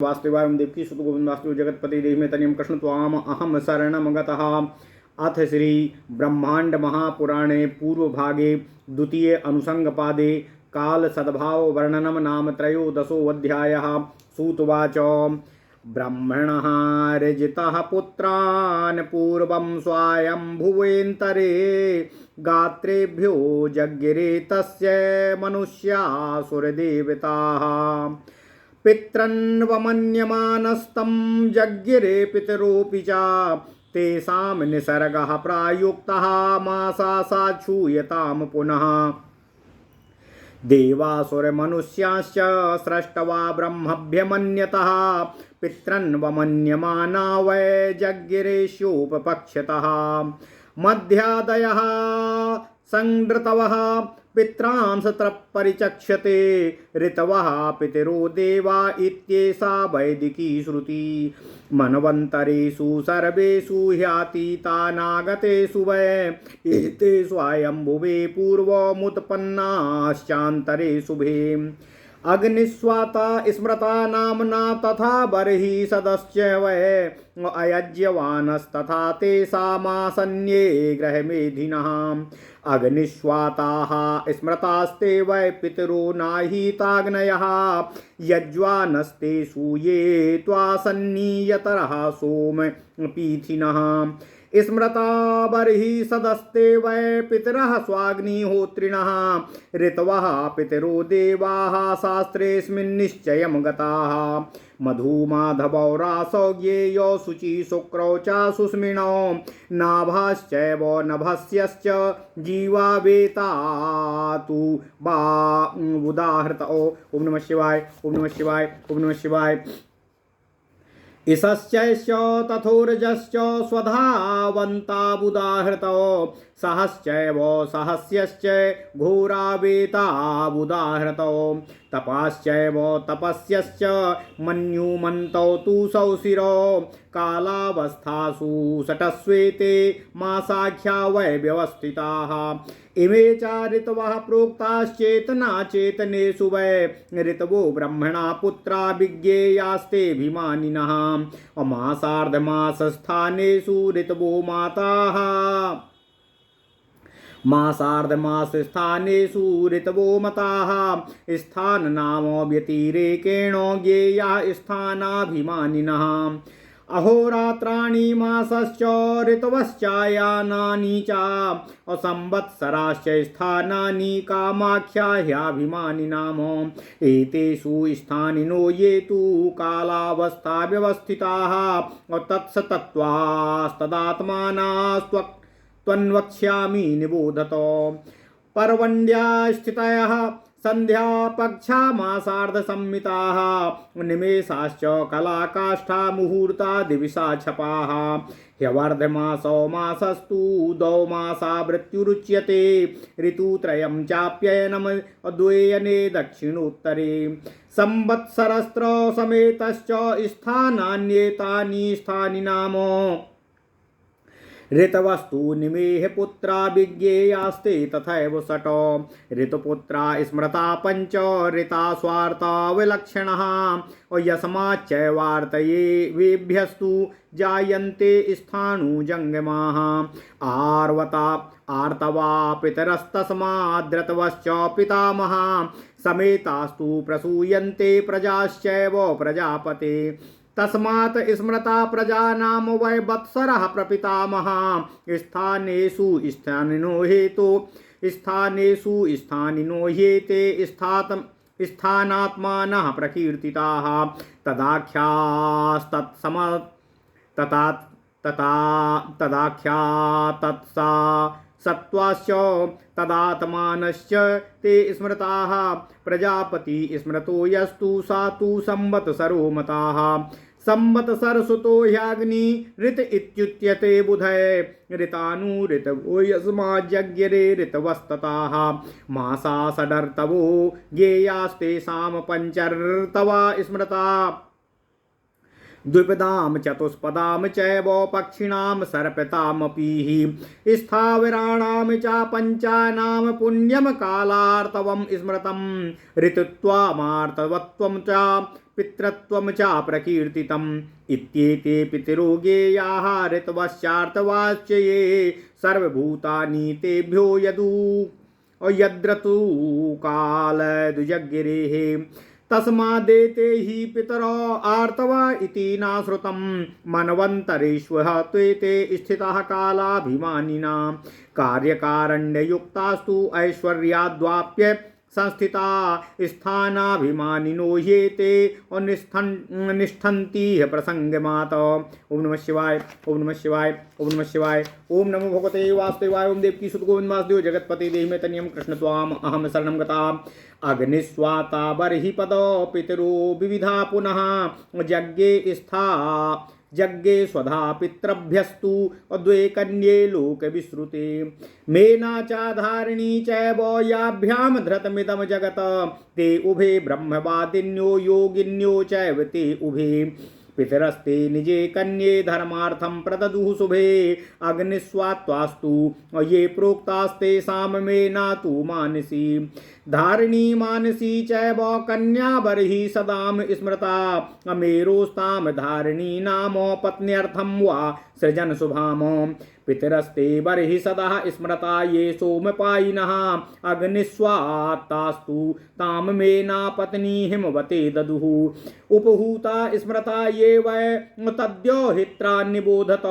वासुदेवाय देवकी सुत गोविंद वासुदेव जगतपति देहि में तनियम कृष्ण त्वाम अहम शरणम गतः। अथ श्री ब्रह्मांड महापुराणे पूर्व भागे द्वितीय अनुसंग पादे काल सद्भाव वर्णनम नाम त्रयोदशोऽध्यायः। सूतवाच ब्रह्मणः ऋजितः पुत्रान् पूर्वं स्वायंभुवेन्तरे गात्रेभ्यो जज्ञिरे तस्य मनुष्यासुरदेवताः। पितृन्वमन्यमानस्तं जज्ञिरे पितरोऽपि च तेषां निसर्गः प्रायुक्तः मासा छूयतां पुनः। देवासुरमनुष्याश्च सृष्टवा ब्रह्मभ्यमन्यतः पितृन्वमन्यमाना वै जज्ञिरेष्योपपक्षतः। मध्यादयः संनृतवः पित्रांस परिचक्षते ऋतवः पितरो देवा इत्येषा वैदिकी श्रुति। मन्वन्तरेषु सर्वेषु ह्यातीतानागतेषु वै एते स्वायम्भुवे पूर्वमुत्पन्नाश्चान्तरे शुभे। अग्निस्वाता स्मृता नाम्ना तथा बर्हि सदश्च वै अयज्यवानस्तथा तेषामासन्ये ग्रहमेधिनः। अग्निस्वाताः स्मृतास्ते वै पितरो नाहीताग्नयः यज्वानस्ते सूये त्वासन्नीयतरः सोमपीथिनः। स्मृता बर्हि सदस्ते वै पितरः स्वाग्निहोत्रिणः ऋतवः पितरो देवाः शास्त्रेऽस्मिन्निश्चयं गताः। मधुमाधवौ रासौ ज्ञेयौ शुचि शुक्रौ च सुस्मिनौ नाभाश्चैव नभस्यश्च जीवा वेतातु बा उदाहृतौ। ओम नमः शिवाय ओम नमः शिवाय ओम नमः शिवाय। ईशश्चैश्च तथोरजश्च स्वधावन्ताबुदाहृतौ सहश्चैव सहस्यश्च घोरावेताबुदाहृतौ। तपाश्चैव तपस्यश्च मन्युमन्तौ तु सौशिरौ कालावस्थासु षट्स्वेते मासाख्या वै व्यवस्थिताः। इमे च ऋतवः प्रोक्ताश्चेतना चेतनेषु वै ऋतवो ब्रह्मणा पुत्रा विज्ञेयास्तेऽभिमानिनः। मासार्धमासस्थानेषु ऋतवो माताः मासार्धमासस्थानेषु ऋतवो मताः। स्थाननाम व्यतिरेकेण ज्ञेया स्थानाभिमानिनः। अहोरात्राणि मासश्च ऋतवश्चायानानि च असंवत्सराश्च स्थानानि कामाख्या ह्याभिमानिनाम्। एतेषु स्थानिनो ये तु कालावस्था व्यवस्थिताः तत्सतत्वास्तदात्मानास्त्वन्वक्ष्यामि निबोधतो। पर्वण्या स्थितयः संध्या पक्षा मासार्धसंमिताः निमेषाश्च कलाकाष्ठा मुहूर्ता दिवसा छपाः। ह्यवर्धमासो मासस्तु द्वौ मासा मृत्युरुच्यते ऋतुत्रयं चाप्ययनम् अद्वयने दक्षिणोत्तरे। संवत्सरस्त्र समेतश्च स्थानान्येतानि स्थानि नाम ऋतवस्तु निमेह पुत्रा विज्ञेयास्ते तथैव षट्। ऋतुपुत्रा स्मृता पञ्च ऋता स्वार्ता विलक्षणः यस्माच्चैवार्तये वेभ्यस्तु जायन्ते स्थाणुजङ्गमाः। आर्तवा पितरस्तस्माद्रतवश्च पितामहा समेतास्तु प्रसूयन्ते प्रजाश्चैव प्रजापते। तस्मात् स्मृता प्रजानाम वै वत्सरः प्रपितामहः। स्थानेषु स्थानिनो हेते स्थानात्मानः प्रकीर्तिताः। तदाख्यातत्सा सत्त्वाश्च तदात्मानश्च ते स्मृताः। प्रजापति स्मृतो यस्तु सा तु संवत्सरो मताः। संवत्सरसुतो ह्याग्नि ऋत इत्युच्यते बुधै ऋतानुऋतवो यस्माज्जज्ञिरे ऋतवस्तताः। मासा षडर्तवो ज्ञेयास्तेषां पञ्चर्तवा स्मृता। द्विपदां चतुष्पदां चैव पक्षिणां सर्पतामपीः स्थावराणां च पञ्चानां पुण्यं कालार्तवं स्मृतं ऋतुत्वमार्तवत्वं च पितृत्वं च प्रकीर्तितम् इत्येते पितरो गेयाः ऋतवश्चार्थवाच्य ये सर्वभूतानि तेभ्यो यद्रतु कालदुजगिरेः तस्मादेते हि पितरो आर्तवा इति नाश्रुतं मन्वन्तरेष्वः त्वेते स्थिताः कालाभिमानिना कार्यकारण्ययुक्तास्तु ऐश्वर्याद्वाप्य संस्थिता स्थानाभिमानिनो ये ते निष्ठन्ति प्रसंगमात। ओम नमः शिवाय, ओम नमः शिवाय, ओम नमः शिवाय। ओम नमो भगवते वासुदेवाय। ओम देवकी सुत गोविंद वासुदेव जगतपति देहि में तनियम कृष्ण त्वाम अहम शरणं गता। अग्निस्वाता बर्हि पदो पितरो विविधा पुनः यज्ञे यज्ञे स्वधा पितृभ्यस्तु द्वे कन्ये लोक विश्रुते मेना चाधारिणी चैव याभ्याम धृतमिदं जगत ते उभे ब्रह्मवादिन्यो योगिन्यो चैव ते उभे पितरस्ते निजे कन्ये धर्मार्थं प्रददुः शुभे अग्निस्वात्वास्तु ये प्रोक्तास्ते साममेना तु मानसी धारिणी मानसी चैव कन्या बर्हि सदाम स्मृता अमेरोस्ताम धारिणी नाम पत्न्यर्थं वा सृजन शुभाम पितरस्ते बर्हि सदा स्मृता ये सोमपायिनः अग्निस्वात्तास्तु ताम मेना पत्नी हिमवते ददुः उपहूता स्मृता ये वै तद्योहित्रा निबोधत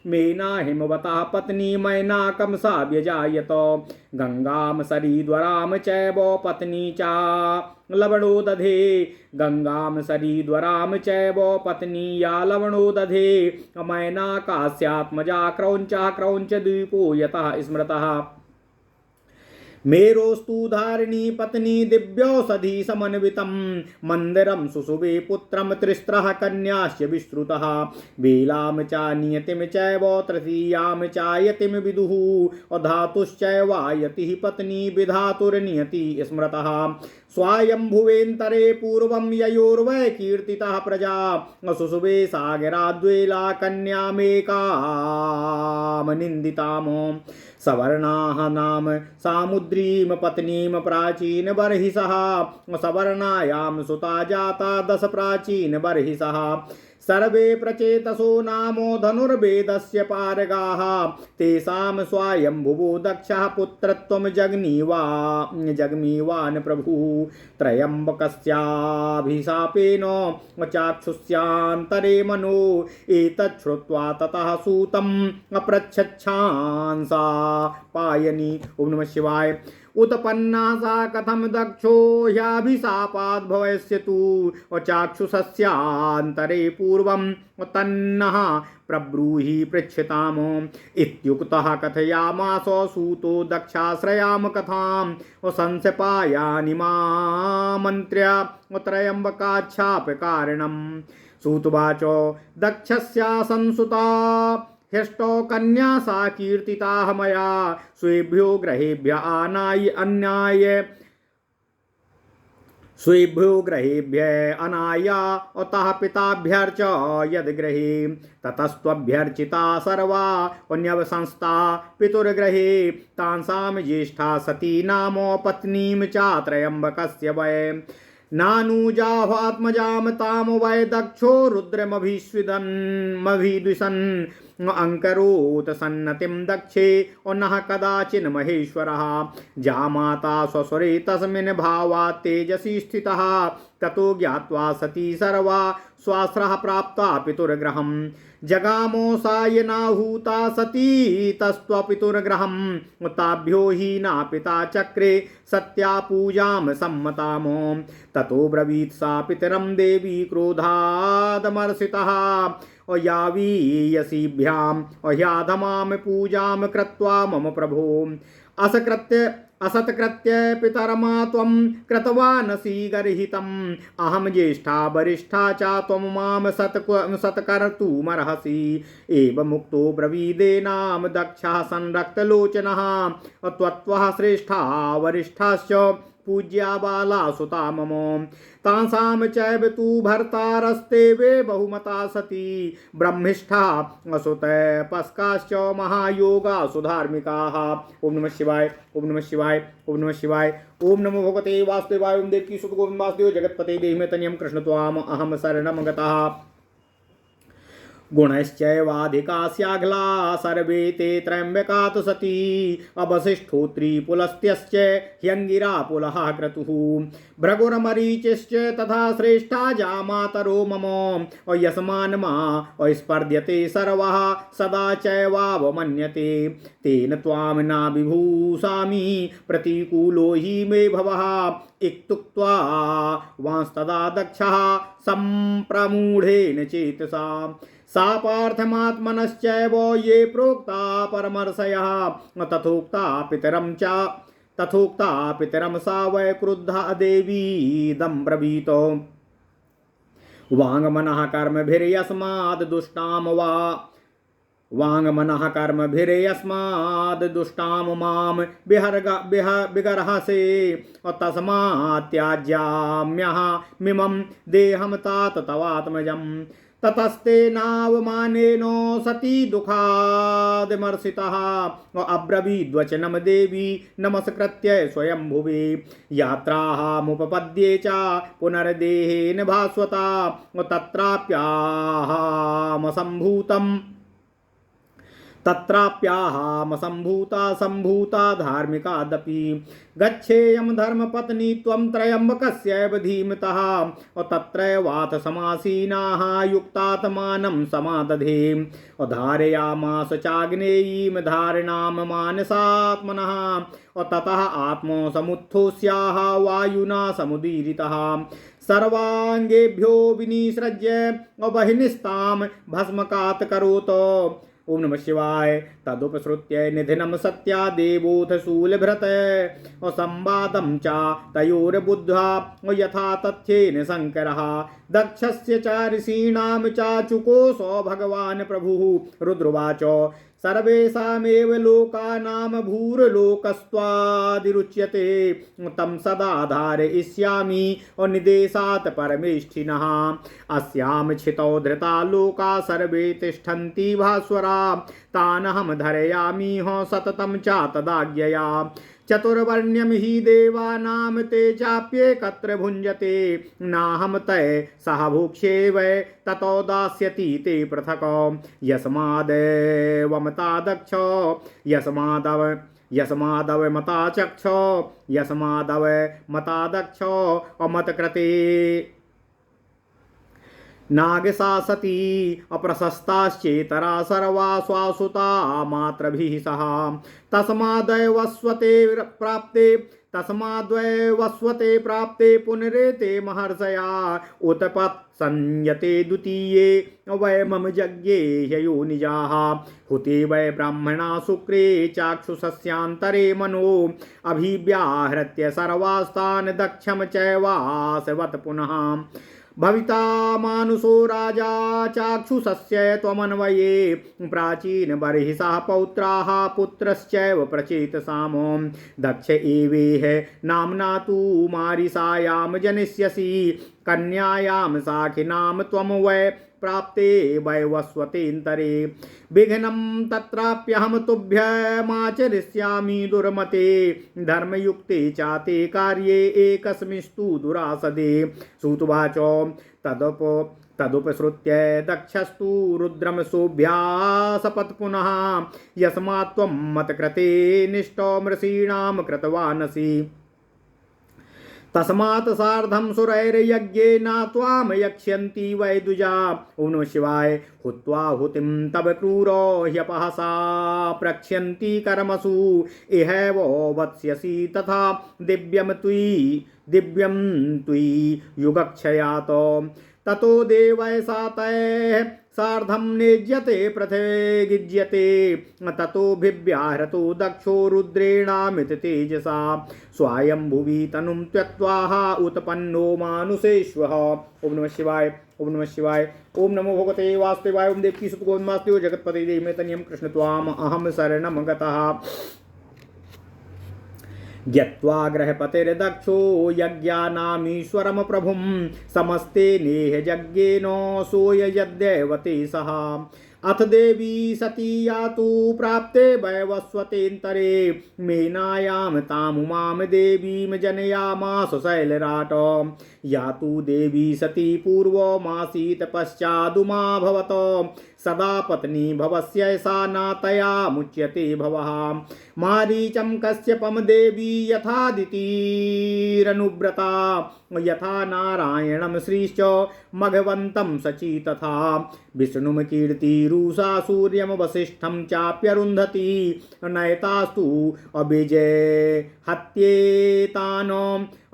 मेना हिमवता पत्नी मैनाकं सा व्यजायत गंगाम सरीद्वराम चैव पत्नी चा लवणो दधे गंगाम सरीद्वराम चैव पत्नी या लवणो दधे मैना कास्यात्मजा क्रौंचा क्रौंच द्वीपो यतः स्मृतः मेरोस्तु धारिणी पत्नी दिव्यौषधि समन्वितं मंदिरं सुशुभे पुत्रं त्रिस्त्रः कन्याश्च विश्रुतः वेलां च नियतिं चैव तृतीयां च यतिं विदुः धातुश्चैवायतिः पत्नी विधातुर्नियति स्मृतः स्वायंभुवेन्तरे पूर्वं ययोर्वै कीर्तितः प्रजा सुशुभे सागराद्वेला कन्यामेकां निन्दिताम् सवर्णाः नाम सामुद्रीं पत्नीं प्राचीन बर्हिषः सवर्णायां सुता जाता 10 प्राचीन बर्हिषः सर्वे प्रचेतसो नामो धनुर्वेदस्य पारगाः तेषां स्वायंभुवो दक्षः पुत्रत्वं जग्मीवान् प्रभुः त्रयम्बकस्याभिशापेन चाक्षुष्यान्तरे मनो एतच्छ्रुत्वा ततः सूतम् अपृच्छच्छांसा पायनी। ओम नमः शिवाय। उत्पन्ना सा कथम दक्षो ह्याभिशापाद् भवस्यतु चाक्षुषस्यान्तरे पूर्वं तन्नः प्रब्रूहि पृच्छताम इत्युक्तः कथयामास सूतो दक्षाश्रयाम कथां संशपायानिमामन्त्र्य त्रयम्बकाच्छापकारणम् सूतवाच दक्षस्या संसुता ह्यष्टौ कन्या सा कीर्तिताः मया स्वेभ्यो ग्रहेभ्य अनाय अतः पिताभ्यर्च यद्ग्रहे ततस्त्वभ्यर्चिता सर्वा अन्यवसंस्था पितुर्ग्रहे तांसां ज्येष्ठा सती नाम पत्नीं चात्रयम्बकस्य वै नानुजाह्वात्मजां ताम वै दक्षो रुद्रमभिद्विषन् अंकरोत सन्नतिं दक्षे नः कदाचिन् महेश्वरः जामाता स्वस्वरे तस्मिन् भावात् तेजसी स्थितः ततो ज्ञात्वा सती सर्वा स्वास्त्रः प्राप्ता पितुर्गृहं जगामो सायनाहूता सती तस्त्वपितुर्गृहं ताभ्यो हीना पिता चक्रे सत्या पूजां सम्मताम ततो ब्रवीत् सा पितरं देवी क्रोधादमर्षितः यावीयसीभ्याम् ह्याधमां पूजां कृत्वा मम प्रभो असत्कृत्य पितरमा त्वं कृतवानसि गर्हितम् अहं ज्येष्ठा वरिष्ठा च त्वं मां सत्कर्तुमर्हसि एवमुक्तो ब्रवीदेनां दक्षः संरक्तलोचनः त्वत्वः श्रेष्ठा वरिष्ठाश्च पूज्या बाला सुता मम तासां चैव तु भर्तारस्ते वे बहुमता सती ब्रह्मिष्ठा असुत पस्काश्च महायोगा सुधार्मिकाः। ओम नमः शिवाय, ओम नमः शिवाय, ओम नमः शिवाय। ओम नमो भगवते वासुदेवाय। ओम देवकी सुत गोविंद वासुदेव जगत्पते देहि तनियं कृष्ण त्वाम अहम शरणं गतः। गुणश्चैवाधिकास्याघ्ला सर्वे ते त्र्यम्बकात् सती अवसिष्ठोत्री पुलस्त्यश्च ह्यङ्गिरा पुलः क्रतुः भृगुरमरीचिश्च तथा श्रेष्ठा जामातरो मम यस्मान्मा स्पर्ध्यते सर्वः सदा चैवावमन्यते तेन त्वां न विभूषामि प्रतिकूलो हि मे भवः इत्युक्त्वा वांस्तदा दक्षः सम्प्रमूढेन चेतसा सा पार्थमात्मनश्चैव ये प्रोक्ता परमर्षयः तथोक्ता पितरं सा वै क्रुद्धा देवीदं ब्रवीत वाङ्मनः कर्मभिर्यस्माद् दुष्टां मां विगर्हसे तस्मात् त्याज्याम्यहमिमं देहं तात तवात्मजम् ततस्ते नावमानेन सती दुःखादिमर्षितः अब्रवीद्वचनं देवी नमस्कृत्य स्वयंभुवे यात्रामुपपद्ये च पुनर्देहेन भास्वता तत्राप्याहामसम्भूता सम्भूता धार्मिकादपि गच्छेयं धर्मपत्नी त्वं त्र्यम्बकस्यैव धीमतः तत्रैवाथ समासीनाः युक्तात्मानं समादधे धारयामास चाग्नेयीं धारणां मानसात्मनः ततः आत्मा समुत्थोस्याः वायुना समुदीरितः सर्वाङ्गेभ्यो विनिसृज्य बहिनिस्तां भस्मकात् करोत्। ओम नमः शिवाय। तदुपसृत्य निधिनं सत्या देवोऽथ शूलभृत संवादं च तयोर्बुद्ध्वा यथा तथ्येन शङ्करः दक्षस्य च ऋषीणां चाचुकोऽसो भगवान् प्रभुः रुद्रवाच सर्वेषामेव लोकानां भूर्लोकस्त्वादिरुच्यते तं सदा धारयिष्यामि निदेशात् परमेष्ठिनः अस्यां छितौ धृता लोका सर्वे तिष्ठन्ति भास्वरा तानहं धरयामिह सततं च तदाज्ञया चतुर्वर्ण्यं हि देवानां ते चाप्येकत्र भुञ्जते नाहं तय सह भुक्ष्ये वै ततो दास्यति ते पृथक् यस्मादेवमता दक्ष यस्मादवमता चक्ष यस्मादवमता दक्ष अमतकृते नागसा सती अप्रशस्ताश्चेतरा सर्वा स्वासुता मातृभिः सह तस्माद्वैवस्वते प्राप्ते पुनरेते महर्षया उत्पत् संयते द्वितीये वै मम यज्ञे ह्ययोनिजाः हुते वै ब्राह्मणा शुक्रे चाक्षुषस्यान्तरे मनो अभिव्याहृत्य सर्वास्तान् दक्षं चैवासवत् पुनः भविता मानुषो राजा चाक्षुषस्य त्वमन्वये प्राचीन बर्हिषः पौत्राः पुत्रश्चैव प्रचेतसाम दक्ष एवेह नाम्ना तु मारिषायां जनिष्यसि कन्यायां साखिनां त्वं वै प्राप्ते वैवस्वतेऽन्तरे विघ्नं तत्राप्यहं तुभ्यमाचरिष्यामि दुर्मते धर्मयुक्ते चाते कार्ये एकस्मिस्तु दुरासदे सूतवाच तदुपसृत्य दक्षस्तु रुद्रं सोऽभ्यासपत् पुनः यस्मात् त्वं मत्कृते निष्ठो ऋषीणां कृतवानसि तस्मात् सार्धं सुरैर्यज्ञेन त्वां यक्ष्यन्ति वै द्विजा। ओम नमः शिवाय। हुत्वा हुतिं तव क्रूरो ह्यपहसा प्रक्ष्यन्ति कर्मसु इहैव वत्स्यसि तथा दिव्यं त्वयि युगक्षयात् ततो देवैसा तैः सार्धं नेज्यते पृथ्वीगिज्यते ततोऽभिव्याहृतो दक्षो रुद्रेणामित तेजसा स्वायंभुवि तनुं त्यक्त्वा उत्पन्नो मानुषेष्वः। ओम नमः शिवाय। ओम नमः शिवाय। ओम नमो भगवते वासुदेवाय। ओम देवकी सुत गोविंद वासुदेव जगत्पते देहि तनियं कृष्ण त्वाम अहम शरणं गतः। ज्ञत्वा ग्रहपतिर्दक्षो यज्ञानामीश्वरं प्रभुं समस्ते नेह यज्ञेनो सोय यद्दैवते सः अथ देवी सती यातु प्राप्ते वैवस्वतेन्तरे मेनायां तामुमां देवीं जनयामास शैलराट यातु देवी सती पूर्वमासीत् पश्चादुमा भवत सदा पत्नी भवस्यैषा नातया मुच्यते भवः मारीचं कश्यपं देवी यथादितिरनुव्रता यथा नारायणं श्रीश्च मघवन्तं शची तथा विष्णुं कीर्तिरुषा सूर्यं वसिष्ठं चाप्यरुन्धती नयतास्तु अभिजय हत्येतान्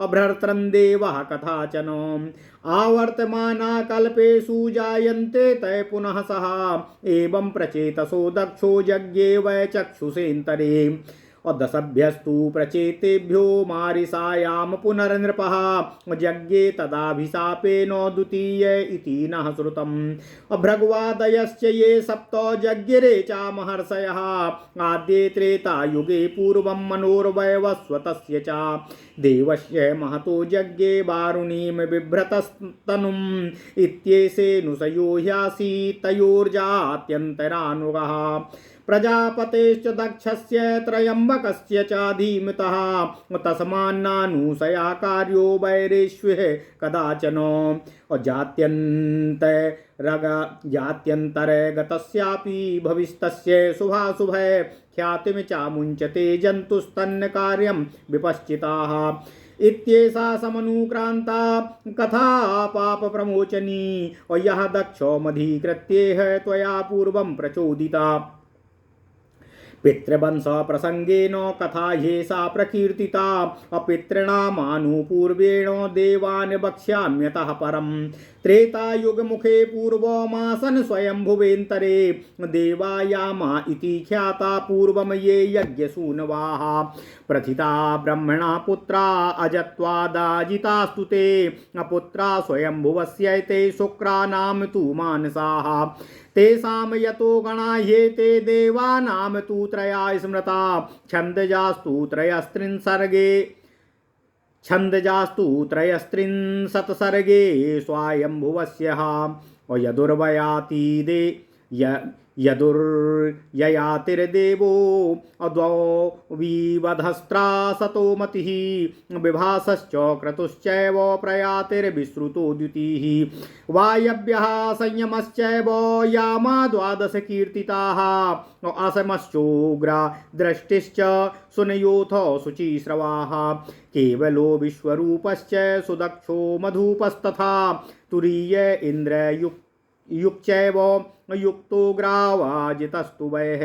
अभ्रर्त्रं देवः कथाचन आवर्तमाना कल्पेषु जायन्ते तय पुनः सः एवं प्रचेतसो दक्षो यज्ञे वै चक्षुषेन्तरे दशभ्यस्तु प्रचेतेभ्यो मारिषायां पुनर्नृपः यज्ञे तदाभिशापेन द्वितीय इति नः श्रुतम् भृग्वादयश्च ये सप्त यज्ञिरे च महर्षयः आद्ये त्रेतायुगे पूर्वं मनोर्वैवस्वतस्य च देवस्य महतो यज्ञे वारुणीं बिभ्रतस्तनुम् इत्येषेऽनुशयो ह्यासीतयोर्जात्यन्तरानुगः प्रजापतेश्च दक्षस्य त्रयम्बकस्य च धीमतः तस्मान्नानुशया कार्यो वैरेष्विः कदाचन जात्यन्तरे गतस्यापि भविस्तस्य शुभाशुभे ख्यातिं चामुञ्चते जन्तुस्तन्न कार्यं विपश्चिताः इत्येषा समनुक्रान्ता कथा पापप्रमोचनी यः दक्षो मधीकृत्येह त्वया पूर्वं प्रचोदिता पितृवंश प्रसंगेन कथा ह्येषा प्रकीर्तिता अपितॄणामानुपूर्वेण देवान् वक्ष्याम्यतः परम् त्रेतायुगमुखे पूर्वमासन् स्वयंभुवेन्तरे देवायामा इति ख्याता पूर्वं ये यज्ञसूनवाः प्रथिता ब्रह्मणा पुत्रा अजत्वादाजितास्तु ते पुत्रा स्वयंभुवस्यैते शुक्रानां तु मानसाः तेषां यतो गणा ह्येते देवानां तु त्रया स्मृता छन्दजास्तु त्रयस्त्रिंशत्सर्गे स्वायंभुवस्यः यदुर्वयाति यदुर्ययातिर्देवो द्वौविवधस्त्रा सतो मतिः विभासश्च क्रतुश्चैव प्रयातिर्विश्रुतो द्युतिः वायव्यः संयमश्चैव यामा द्वादश कीर्तिताः असमश्चोग्रा दृष्टिश्च सुनयोथ शुचिश्रवाः केवलो विश्वरूपश्च सुदक्षो मधुपस्तथा तुरीय इन्द्रयुक्चैव युक्तो ग्रावाजितस्तु वैः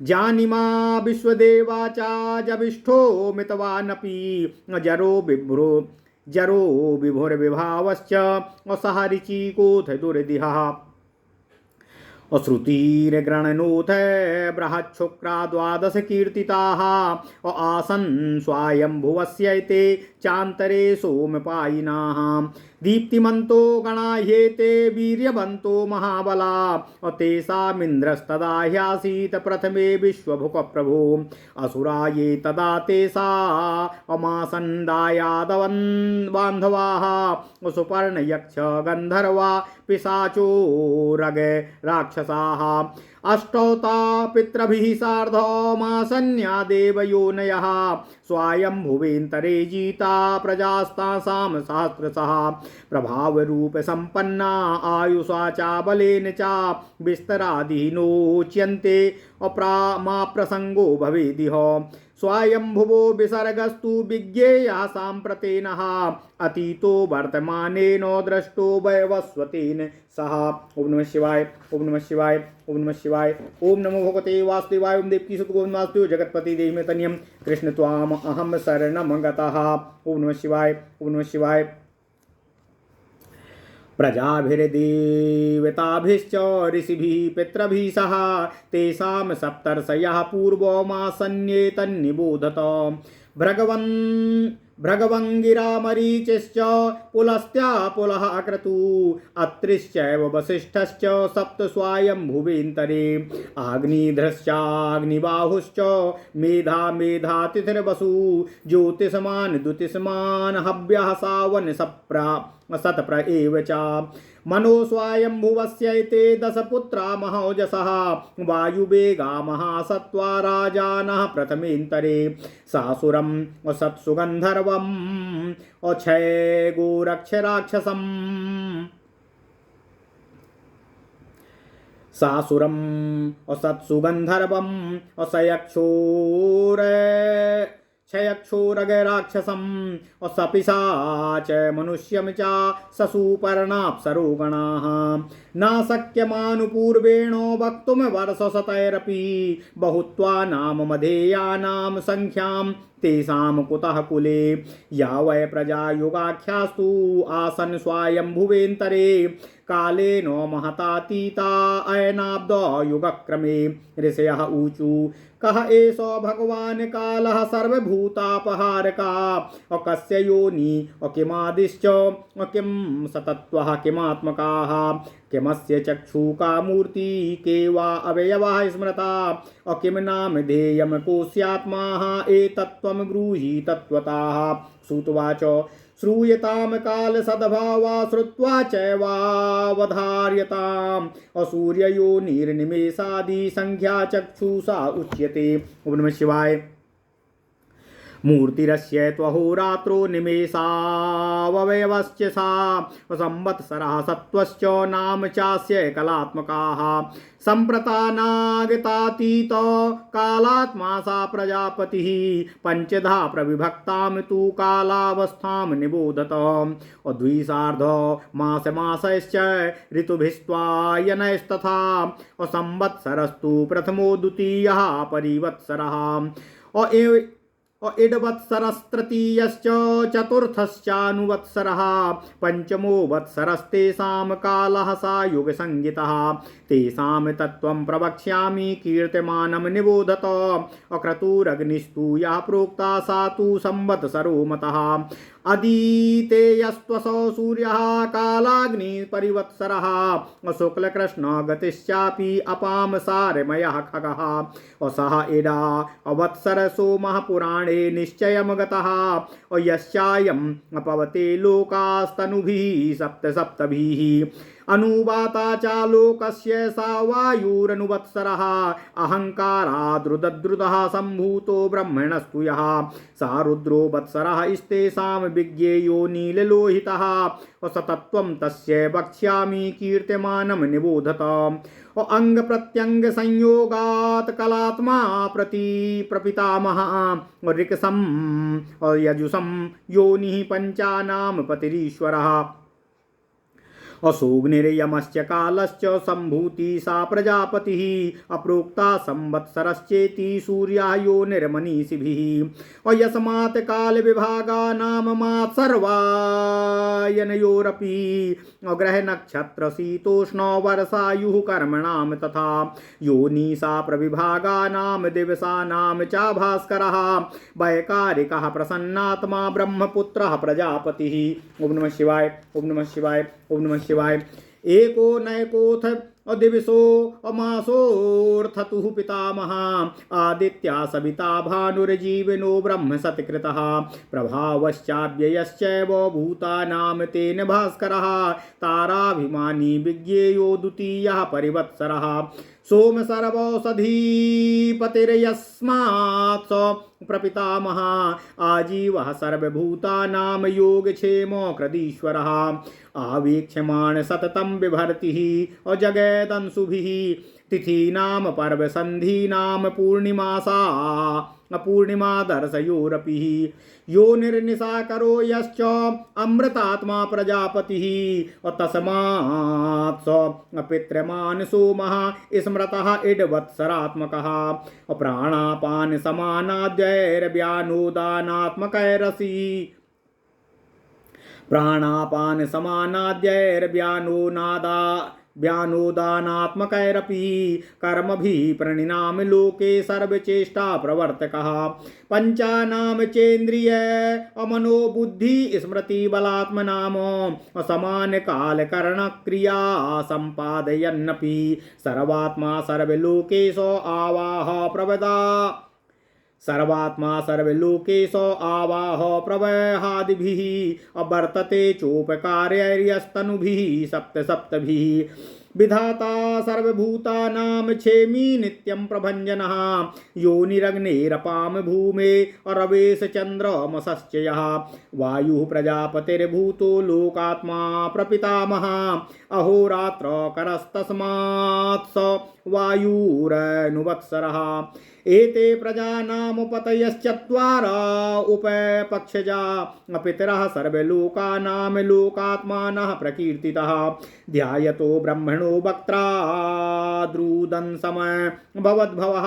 जानिमा विश्वदेवा चाजविष्ठो मितवानपि जरो विभुर्विभावश्च असहरिचिकोथ दुर्दिहः श्रुतिर्गणनोथ बृहच्छुक्रा द्वादश कीर्तिताः आसन् स्वायंभुवस्यैते चान्तरे सोमपायिनाः दीप्तिमन्तो गणा ह्येते वीर्यवन्तो महाबला तेषामिन्द्रस्तदा ह्यासीत् प्रथमे विश्वभुकप्रभो असुरा ये तदा तेषा अमासन्दायादवन् बान्धवाः सुपर्णयक्ष गन्धर्वा पिशाचो रग राक्षसाः अष्टौता पितृभिः सार्धमासन्या देवयोनयः स्वायंभुवेन्तरे जीता प्रजास्तासां सहस्रशः प्रभावरूपसम्पन्ना आयुषा च बलेन च विस्तरादीनोच्यन्ते माप्रसङ्गो भवेदिह स्वायंभुवो विसर्गस्तु विज्ञेयः साम्प्रतेनः अतीतो वर्तमानेन दृष्टो वैवस्वतेन सह। ओम नमः शिवाय, ओम नमः शिवाय, ओम नमः शिवाय। ओम नमो भगवते वासुदेवाय। ओम देवकी सुत गोविंद वासुदेव जगतपति देहि में तनियम कृष्ण त्वाम अहम शरणं गतः। ओम नमः शिवाय, ओम नमः शिवाय। प्रजाभिर्देवताभिश्च ऋषिभिः पितृभिः सह तेषां सप्तर्षयः पूर्वमासन्ये तन्निबोधत भृगवङ्गिरा मरीचिश्च पुलस्त्या पुलः अक्रतु अत्रिश्चैव वसिष्ठश्च सप्त स्वायम्भुवेन्तरे अग्निध्रश्चाग्निबाहुश्च मेधा मेधातिथिर्वसु ज्योतिषमान् द्युतिषमान् हव्यः सावन सतप्र एव च मनो स्वायम्भुवस्यैते दशपुत्रा महौजसः वायुवेगा महासत्त्वा राजानः प्रथमेन्तरे सासुरम् असत्सुगन्धर्वम् अक्षय गोरक्षराक्षसम् सासुरम् असत्सुगन्धर्वम् असयक्षोर क्षयक्षोरगराक्षसम् असपिशाच मनुष्यं च ससुपर्णाप्सरो गणाः न शक्यमानुपूर्वेण वक्तुं वर्षशतैरपि बहुत्वा नाम मधेयानां संख्यां तेषां कुतः कुले या वै प्रजायुगाख्यास्तु आसन् स्वायम्भुवेन्तरे कालेन महतातीता अयनाब्द युगक्रमे ऋषयः ऊचु कः एष भगवान् कालः सर्वभूतापहारका अकस्य योनि अकिमादिश्च अकिं सतत्वः किमात्मकाः किमस्य चक्षुका मूर्ति के वा अवयवाः स्मृता अकिं नाम ध्येयं कोऽस्यात्मा एतत्त्वं ब्रूहि तत्त्वतः श्रुत्वाच श्रूयतां कालसद्भावा श्रुत्वा चैवावधार्यताम् असूर्ययोनिर्निमेषादि संख्या चक्षुषा उच्यते। ओम नमः शिवाय। मूर्तिरस्य त्वहोरात्रो निमेषावयवश्च सा संवत्सरः सत्त्वश्च नाम चास्य कलात्मकाः सम्प्रतानागतातीत कालात्मा सा प्रजापतिः पंचधा प्रविभक्तां तु कालावस्थां निबोधत द्विसार्ध मासमासश्च ऋतुभिस्त्वायनैस्तथा संवत्सरस्तु प्रथमो द्वितीयः परिवत्सरः इडवत्सरस्तृतीयश्च चतुर्थश्चानुवत्सरः पंचमो वत्सरस्तेषां कालः सा युगसंज्ञितः तेषां तत्त्वं प्रवक्ष्यामि कीर्त्यमानं निबोधत अक्रतुरग्निस्तु या प्रोक्ता सा तु संवत्सरो मतः अदितेयस्त्वसौ सूर्यः कालाग्निपरिवत्सरः शुक्लकृष्णगतिश्चापि अपां सारमयः खगः असः इडा अवत्सर सोमः पुराणे निश्चयं गतः यश्चायम् अपवते लोकास्तनुभिः सप्तभिः अनुवाता चालोकस्य सा वायुरनुवत्सरः अहङ्काराद्रुदद्रुतः सम्भूतो ब्रह्मणस्तु यः सा रुद्रो वत्सरः इस्तेषां विज्ञेयो नीललोहितः असतत्वं तस्य वक्ष्यामि कीर्त्यमानं निबोधत अंग प्रत्यंग संयोगात् कलात्मा प्रति प्रपितामह ऋक्सं यजुषं योनिः पंचानां पतिरीश्वरः असोग्निर्यमश्च कालश्च सम्भूति सा प्रजापतिः अप्रोक्ता संवत्सरश्चेति सूर्यः योनिर्मनीषिभिः यस्मात् कालविभागानां सर्वायनयोरपि ग्रहनक्षत्रशीतोष्ण वर्षायुः कर्मणां तथा योनि सा प्रविभागानां दिवसानां च भास्करः वैकारिकः प्रसन्नात्मा ब्रह्मपुत्रः प्रजापतिः। ओम नमः शिवाय। ओम नमः शिवाय। ओम नमः शिवाय। एको नैकोऽथ दिवसो अमासोऽर्थतुः पितामह आदित्या सविता भानुर्जीवनो ब्रह्म सत्कृतः प्रभावश्चाव्ययश्चैव भूतानां तेन भास्करः ताराभिमानी विज्ञेयो द्वितीयः परिवत्सरः सोम सर्वौषधीपतिर्यस्मात् प्रपितामह आजीवः सर्वभूतानां योगक्षेमो कृदीश्वरः आवीक्ष्यमाण सततं बिभर्तिः अजगदंशुभिः तिथीनां पर्वसन्धीनां पूर्णिमादर्शयोरपि यो निर्निशाकरो यश्च अमृतात्मा प्रजापतिः तस्मात् स पितृमान् सोमः स्मृतः इडवत्सरात्मकः प्राणापान समानाद्यैर्व्यानोदानात्मकैरसि प्राणापान समानाद्यैर्व्यानो नादा व्यानोदानात्मकैरपि कर्मभिः प्रणिनाम लोके सर्वचेष्टा प्रवर्तकः पंचानाम चेन्द्रिय अमनोबुद्धि स्मृति बलात्मनाम असमान काल कर्ण क्रिया संपादयन्नपि सर्वात्मा सर्वलोकेषु आवाह प्रवदा सर्वात्मा सर्वलोकेषु आवाह प्रवहादिभिः अवर्तते चोपकार्यस्तनुभिः सप्तभिः विधाता सर्वभूतानां क्षेमी नित्यं प्रभञ्जनः योनिरग्नेरपां भूमे अरवेश चन्द्रमसश्च यः वायुः प्रजापतिर्भूतो लोकात्मा प्रपितामहः अहोरात्र करस्तस्मात् स वायुरनुवत्सरः एते प्रजानामुपतयश्चत्वार उपपक्षजा पितरः सर्वलोकानां लोकात्मानः प्रकीर्तितः ध्यायतो ब्रह्मणो वक्त्राद्रुदंसम भवद्भवः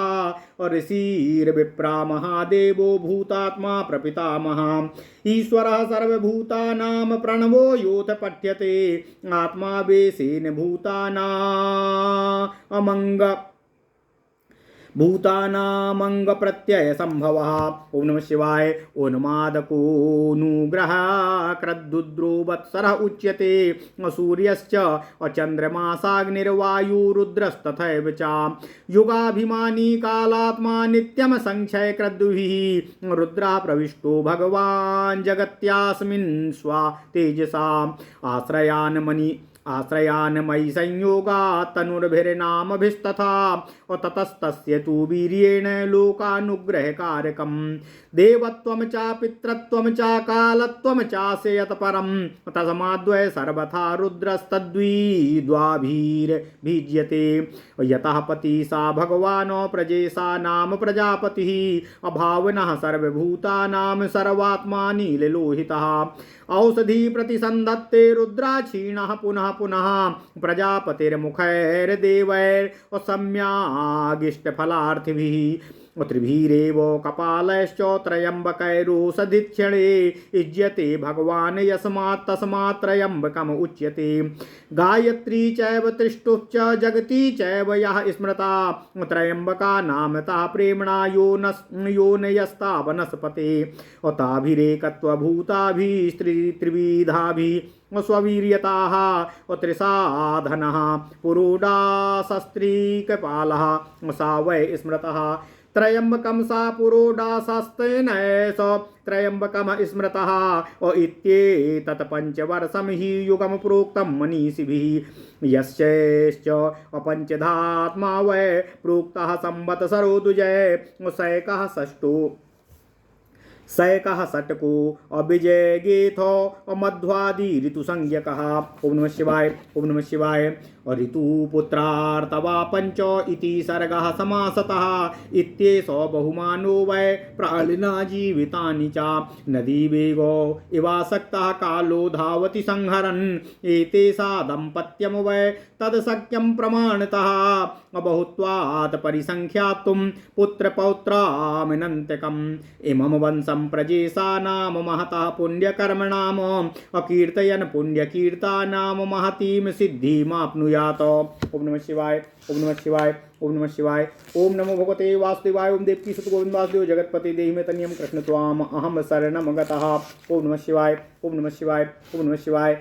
ऋषिर्विप्रा महादेवो भूतात्मा प्रपितामहः ईश्वरः सर्वभूतानां प्रणवो योऽथ पठ्यते आत्मा वेशेन भूतानामंग प्रत्यय संभवः। ओम नमः शिवाय। उन्मादकोऽनुग्रह क्रद्रुद्रोवत्सरः उच्यते सूर्यश्च चन्द्रमासाग्निर्वायुरुद्रस्तथैव च युगाभिमानी कालात्मा नित्यं संक्षय क्रद्भिः रुद्रः प्रविष्टो भगवान् जगत्यास्मिन् स्वा तेजसा आश्रयान् मयि संयोगात् तनुर्भिर्नामभिस्तथा ततस्तस्य तु वीर्येण लोकानुग्रहकारकम् देवत्वं च पितृत्वं च कालत्वं चासेयत परं तस्माद्वै सर्वथा रुद्रस्तद्विद्वाभिर्भिज्यते यतः पति सा भगवान् प्रजेशा नाम प्रजापतिः अभावनः सर्वभूतानां सर्वात्मा नीललोहितः औषधि प्रतिसन्धत्ते रुद्राक्षीणः पुनः पुनः प्रजापतिर्मुखैर्देवैरसम्यागिष्टफलार्थिभिः त्रिभिरेव कपालश्च त्रयम्बकैरोषधिक्षणे युज्यते भगवान् यस्मात् तस्मात् त्र्यम्बकम् उच्यते गायत्री चैव त्रिष्टुश्च जगति चैव यः स्मृता त्र्यम्बका नामतः प्रेम्णा योनयस्ता वनस्पते ताभिरेकत्वभूताभिस्त्रिविधाभिः स्ववीर्यताः त्रिसाधनः पुरोडाशस्त्रीकपालः सा वै स्मृतः त्रयम्बकं सा पुरोडाशस्तेन स त्रयम्बकम् स्मृतः इत्येतत् पंचवर्षं हि युगं प्रोक्तं मनीषिभिः यश्चैश्च अपञ्चधात्मा वै प्रोक्तः संवत्सरो द्विजय सैकः षट्को अभिजयगेथो मध्वादि ऋतुसंज्ञकः। ओम नमः शिवाय। ओम नमः शिवाय। ऋतुपुत्रार्तवा पंच इति सर्गः समासतः इत्येषो बहुमानो वै प्राणिना जीवितानि च नदी वेगो इवासक्तः कालो धावति संहरन् एतेषा दम्पत्यं वै तदशक्यं प्रमाणतः बहुत्वात् परिसंख्यातुं पुत्रपौत्रामिनन्त्यकम् इमं वंशं प्रजेशा नाम महतः पुण्यकर्मणाम अकीर्तयन् पुण्यकीर्तानाम महतीं सिद्धिमाप्नुयात्। ओम नमः शिवाय। ओम नमः शिवाय। ओम नमः शिवाय। ओम नमो भगवते वासुदेवाय। ओम देवकी सुत गोविंद वासुदेव जगतपति देहि में तनियम कृष्ण त्वाम अहम शरणम गतः। ओम नमः शिवाय। ओम नमः शिवाय। ओम नमः शिवाय।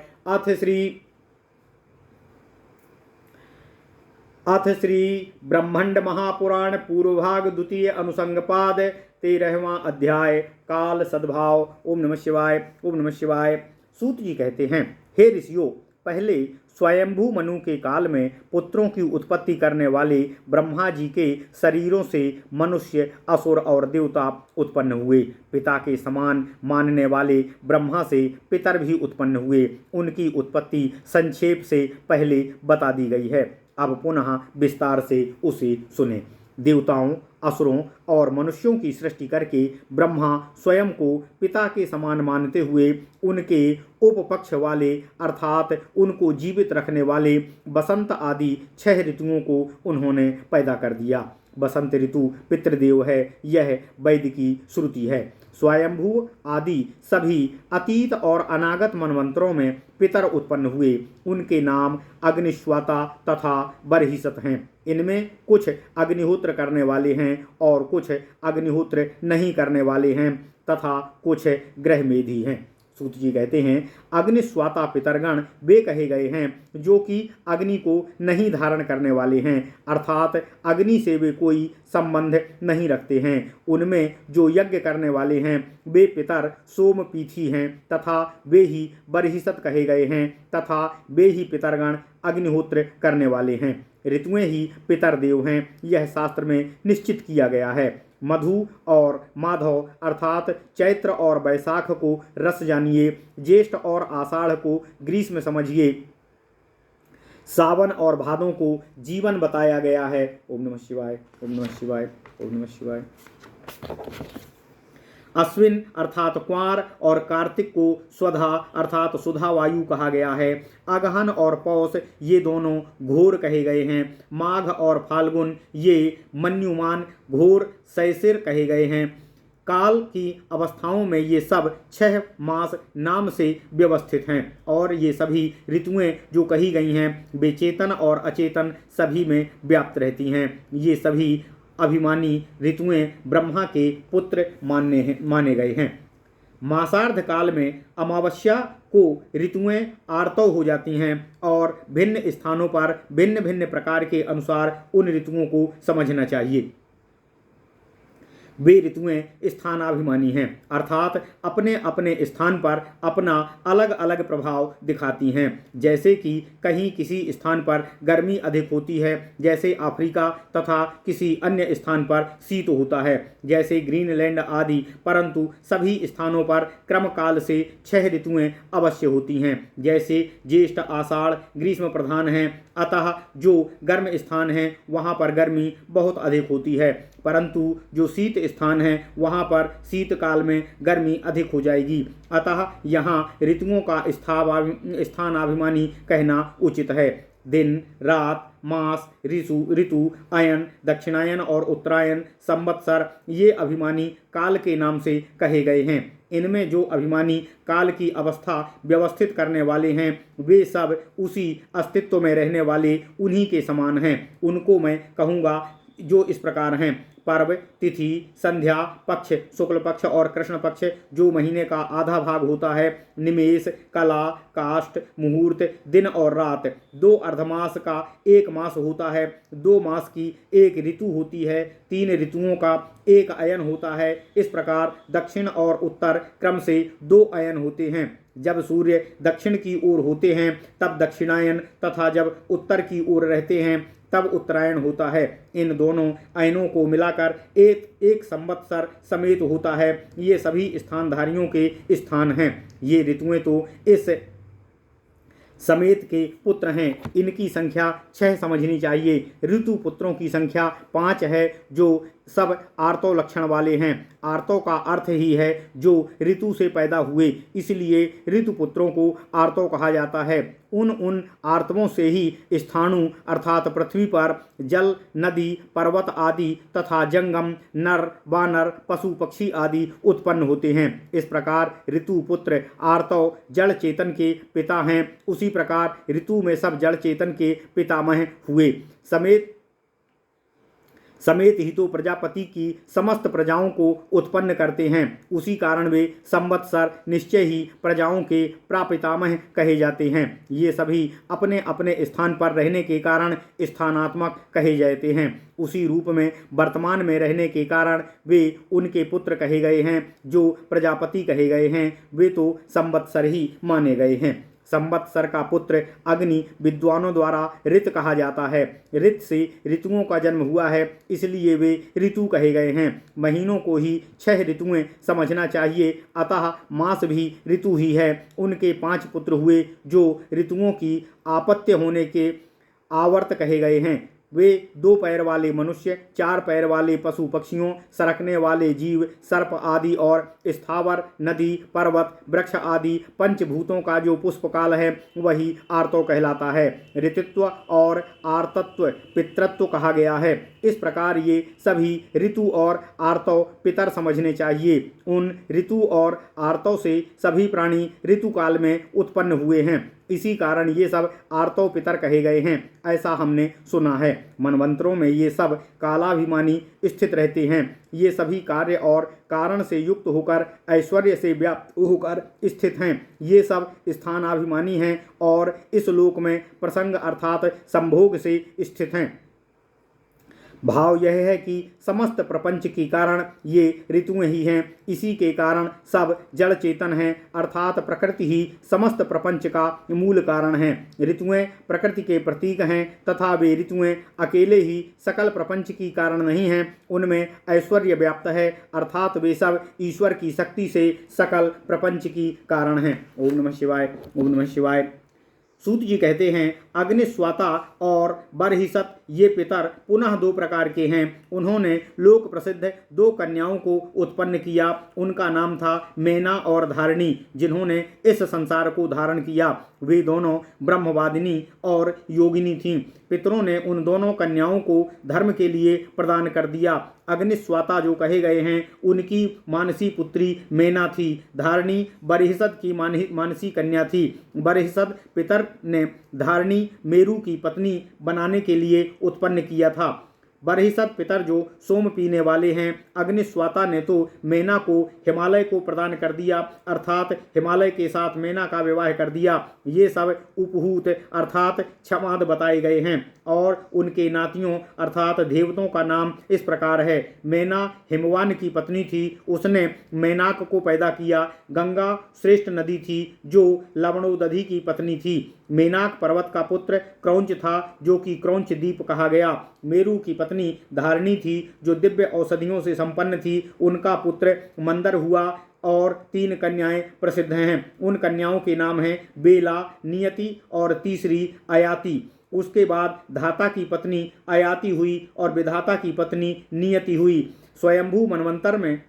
अथ श्री ब्रह्मांड महापुराण पूर्व भाग द्वितीय अनुसंग पाद 13वां अध्याय काल सद्भाव। ओम नमः शिवाय। ओम नमः शिवाय। सूत जी कहते हैं, हे ऋषियों, पहले स्वयंभू मनु के काल में पुत्रों की उत्पत्ति करने वाले ब्रह्मा जी के शरीरों से मनुष्य, असुर और देवता उत्पन्न हुए। पिता के समान मानने वाले ब्रह्मा से पितर भी उत्पन्न हुए। उनकी उत्पत्ति संक्षेप से पहले बता दी गई है, अब पुनः विस्तार से उसे सुने। देवताओं, असुरों और मनुष्यों की सृष्टि करके ब्रह्मा स्वयं को पिता के समान मानते हुए उनके उपपक्ष वाले अर्थात उनको जीवित रखने वाले बसंत आदि 6 ऋतुओं को उन्होंने पैदा कर दिया। बसंत ऋतु पितृदेव है, यह वैदिक की श्रुति है। स्वयंभू आदि सभी अतीत और अनागत मनवंतरों में पितर उत्पन्न हुए। उनके नाम अग्निश्वाता तथा बरहिसत हैं। इनमें कुछ अग्निहोत्र करने वाले हैं और कुछ अग्निहोत्र नहीं करने वाले हैं तथा कुछ ग्रहमेधी हैं। सूत जी कहते हैं अग्निस्वाता पितरगण वे कहे गए हैं जो कि अग्नि को नहीं धारण करने वाले हैं, अर्थात अग्नि से वे कोई संबंध नहीं रखते हैं। उनमें जो यज्ञ करने वाले हैं वे पितर सोमपीठी हैं तथा वे ही बरहिसत कहे गए हैं तथा वे ही पितरगण अग्निहोत्र करने वाले हैं। ऋतुएं ही पितर देव हैं, यह शास्त्र में निश्चित किया गया है। मधु और माधव अर्थात चैत्र और बैसाख को रस जानिए, ज्येष्ठ और आषाढ़ को ग्रीष्म समझिए, सावन और भादों को जीवन बताया गया है। ओम नमः शिवाय, ओम नमः शिवाय, ओम नमः शिवाय। अश्विन अर्थात क्वार और कार्तिक को स्वधा अर्थात सुधा वायु कहा गया है। अगहन और पौष ये दोनों घोर कहे गए हैं। माघ और फाल्गुन ये मन्युमान घोर सैसिर कहे गए हैं। काल की अवस्थाओं में ये सब 6 मास नाम से व्यवस्थित हैं और ये सभी ऋतुएं जो कही गई हैं वे चेतन और अचेतन सभी में व्याप्त रहती हैं। ये सभी अभिमानी ऋतुएं ब्रह्मा के पुत्र माने गए हैं। मासार्ध काल में अमावस्या को ऋतुएं आर्तव हो जाती हैं और भिन्न स्थानों पर भिन्न भिन्न प्रकार के अनुसार उन ऋतुओं को समझना चाहिए। वे ऋतुएं स्थानाभिमानी हैं अर्थात अपने अपने स्थान पर अपना अलग अलग प्रभाव दिखाती हैं। जैसे कि कहीं किसी स्थान पर गर्मी अधिक होती है जैसे अफ्रीका तथा किसी अन्य स्थान पर शीत होता है जैसे ग्रीनलैंड आदि, परंतु सभी स्थानों पर क्रम काल से 6 ऋतुएं अवश्य होती हैं। जैसे ज्येष्ठ आषाढ़ ग्रीष्म प्रधान हैं, अतः जो गर्म स्थान हैं वहाँ पर गर्मी बहुत अधिक होती है, परंतु जो शीत स्थान है वहाँ पर शीतकाल में गर्मी अधिक हो जाएगी। अतः यहाँ ऋतुओं का स्थानाभिमानी कहना उचित है। दिन, रात, मास, ऋतु, अयन, दक्षिणायन और उत्तरायण, संवत्सर ये अभिमानी काल के नाम से कहे गए हैं। इनमें जो अभिमानी काल की अवस्था व्यवस्थित करने वाले हैं वे सब उसी अस्तित्व में रहने वाले उन्हीं के समान हैं। उनको मैं कहूँगा जो इस प्रकार हैं। पर्व, तिथि, संध्या, पक्ष, शुक्ल पक्ष और कृष्ण पक्ष जो महीने का आधा भाग होता है, निमेष, कला, काष्ठ, मुहूर्त, दिन और रात, 2 अर्धमास का 1 मास होता है, 2 मास की 1 ऋतु होती है, 3 ऋतुओं का 1 अयन होता है। इस प्रकार दक्षिण और उत्तर क्रम से 2 अयन होते हैं। जब सूर्य दक्षिण की ओर होते हैं तब दक्षिणायन तथा जब उत्तर की ओर रहते हैं तब उत्तरायण होता है। इन दोनों अयनों को मिलाकर एक संवत्सर समेत होता है। ये सभी स्थानधारियों के स्थान हैं। ये ऋतुएं तो इस समेत के पुत्र हैं। इनकी संख्या 6 समझनी चाहिए। ऋतु पुत्रों की संख्या 5 है जो सब आर्तव लक्षण वाले हैं। आर्तव का अर्थ ही है जो ऋतु से पैदा हुए, इसलिए ऋतु पुत्रों को आर्तव कहा जाता है। उन आर्तवों से ही स्थाणु अर्थात पृथ्वी पर जल, नदी, पर्वत आदि तथा जंगम, नर, वानर, पशु, पक्षी आदि उत्पन्न होते हैं। इस प्रकार ऋतु पुत्र आर्तव जड़ चेतन के पिता हैं। उसी प्रकार ऋतु में सब जड़ चेतन के पितामह हुए। समेत ही तो प्रजापति की समस्त प्रजाओं को उत्पन्न करते हैं। उसी कारण वे संवत्सर निश्चय ही प्रजाओं के प्रापितामह कहे जाते हैं। ये सभी अपने अपने स्थान पर रहने के कारण स्थानात्मक कहे जाते हैं। उसी रूप में वर्तमान में रहने के कारण वे उनके पुत्र कहे गए हैं। जो प्रजापति कहे गए हैं वे तो संवत्सर ही माने गए हैं। संवत्सर का पुत्र अग्नि विद्वानों द्वारा ऋत कहा जाता है। ऋत से ऋतुओं का जन्म हुआ है, इसलिए वे ऋतु कहे गए हैं। महीनों को ही 6 ऋतुएं समझना चाहिए, अतः मास भी ऋतु ही है। उनके 5 पुत्र हुए जो ऋतुओं की आपत्य होने के आवर्त कहे गए हैं। वे 2 पैर वाले मनुष्य, 4 पैर वाले पशु पक्षियों, सरकने वाले जीव, सर्प आदि और स्थावर, नदी, पर्वत, वृक्ष आदि पंचभूतों का जो पुष्पकाल है वही आर्तव कहलाता है। ऋतुत्व और आर्तत्व पितृत्व कहा गया है। इस प्रकार ये सभी ऋतु और आर्तव पितर समझने चाहिए। उन ऋतु और आर्तव से सभी प्राणी ऋतु काल में उत्पन्न हुए हैं, इसी कारण ये सब आर्तव पितर कहे गए हैं, ऐसा हमने सुना है। मनवंतरों में ये सब कालाभिमानी स्थित रहते हैं। ये सभी कार्य और कारण से युक्त होकर ऐश्वर्य से व्याप्त होकर स्थित हैं। ये सब स्थानाभिमानी हैं और इस लोक में प्रसंग अर्थात संभोग से स्थित हैं। भाव यह है कि समस्त प्रपंच की कारण ये ऋतुएं ही हैं। इसी के कारण सब जड़ चेतन हैं, अर्थात प्रकृति ही समस्त प्रपंच का मूल कारण है। ऋतुएं प्रकृति के प्रतीक हैं तथा वे ऋतुएं अकेले ही सकल प्रपंच की कारण नहीं हैं। उनमें ऐश्वर्य व्याप्त है, अर्थात वे सब ईश्वर की शक्ति से सकल प्रपंच की कारण हैं। ओम नमः शिवाय। ओम नमः शिवाय। सूत जी कहते हैं, अग्निस्वाता और बरहिसत ये पितर पुनः 2 प्रकार के हैं। उन्होंने लोक प्रसिद्ध 2 कन्याओं को उत्पन्न किया। उनका नाम था मेना और धारिणी, जिन्होंने इस संसार को धारण किया। वे दोनों ब्रह्मवादिनी और योगिनी थीं। पितरों ने उन दोनों कन्याओं को धर्म के लिए प्रदान कर दिया। अग्निस्वाता जो कहे गए हैं उनकी मानसी पुत्री मेना थी। धारिणी बरहिसत की मानसी कन्या थी। बरहिसत पितर ने धारिणी मेरु की पत्नी बनाने के लिए उत्पन्न किया था। बरहिसत पितर जो सोम पीने वाले हैं, अग्निस्वाता ने तो मेना को हिमालय को प्रदान कर दिया, अर्थात हिमालय के साथ मेना का विवाह कर दिया। ये सब उपहूत अर्थात क्षमाद बताए गए हैं और उनके नातियों अर्थात देवताओं का नाम इस प्रकार है। मेना हिमवान की पत्नी थी, उसने मेनाक को पैदा किया। गंगा श्रेष्ठ नदी थी जो लवणोदधि की पत्नी थी। मेनाक पर्वत का पुत्र क्रौंच था जो कि क्रौंच द्वीप कहा गया। मेरु की पत्नी धारिणी थी जो दिव्य औषधियों से संपन्न थी। उनका पुत्र मंदर हुआ और 3 कन्याएं प्रसिद्ध हैं। उन कन्याओं के नाम हैं बेला, नियति और तीसरी अयाति। उसके बाद धाता की पत्नी अयाति हुई और विधाता की पत्नी नियति हुई। स्वयंभू मनवंतर में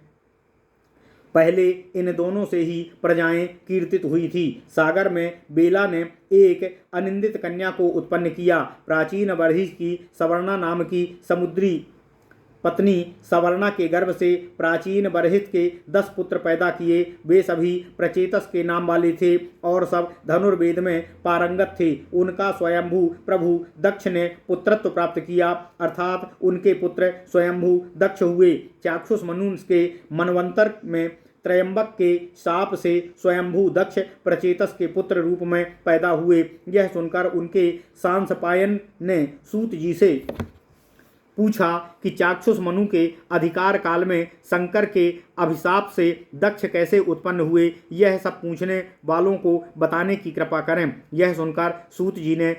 पहले इन दोनों से ही प्रजाएं कीर्तित हुई थी। सागर में बेला ने एक अनिंदित कन्या को उत्पन्न किया। प्राचीन बरहिस की सवर्णा नाम की समुद्री पत्नी सवर्णा के गर्भ से प्राचीन बरहित के 10 पुत्र पैदा किए। वे सभी प्रचेतस के नाम वाले थे और सब धनुर्वेद में पारंगत थे। उनका स्वयंभू प्रभु दक्ष ने पुत्रत्व प्राप्त किया, अर्थात उनके पुत्र स्वयंभू दक्ष हुए। चाक्षुष मनु के मनवंतर में त्रयंबक के शाप से स्वयंभू दक्ष प्रचेतस के पुत्र रूप में पैदा हुए। यह सुनकर उनके सांसपायन ने सूत जी से पूछा कि चाक्षुष मनु के अधिकार काल में शंकर के अभिशाप से दक्ष कैसे उत्पन्न हुए। यह सब पूछने वालों को बताने की कृपा करें। यह सुनकर सूत जी ने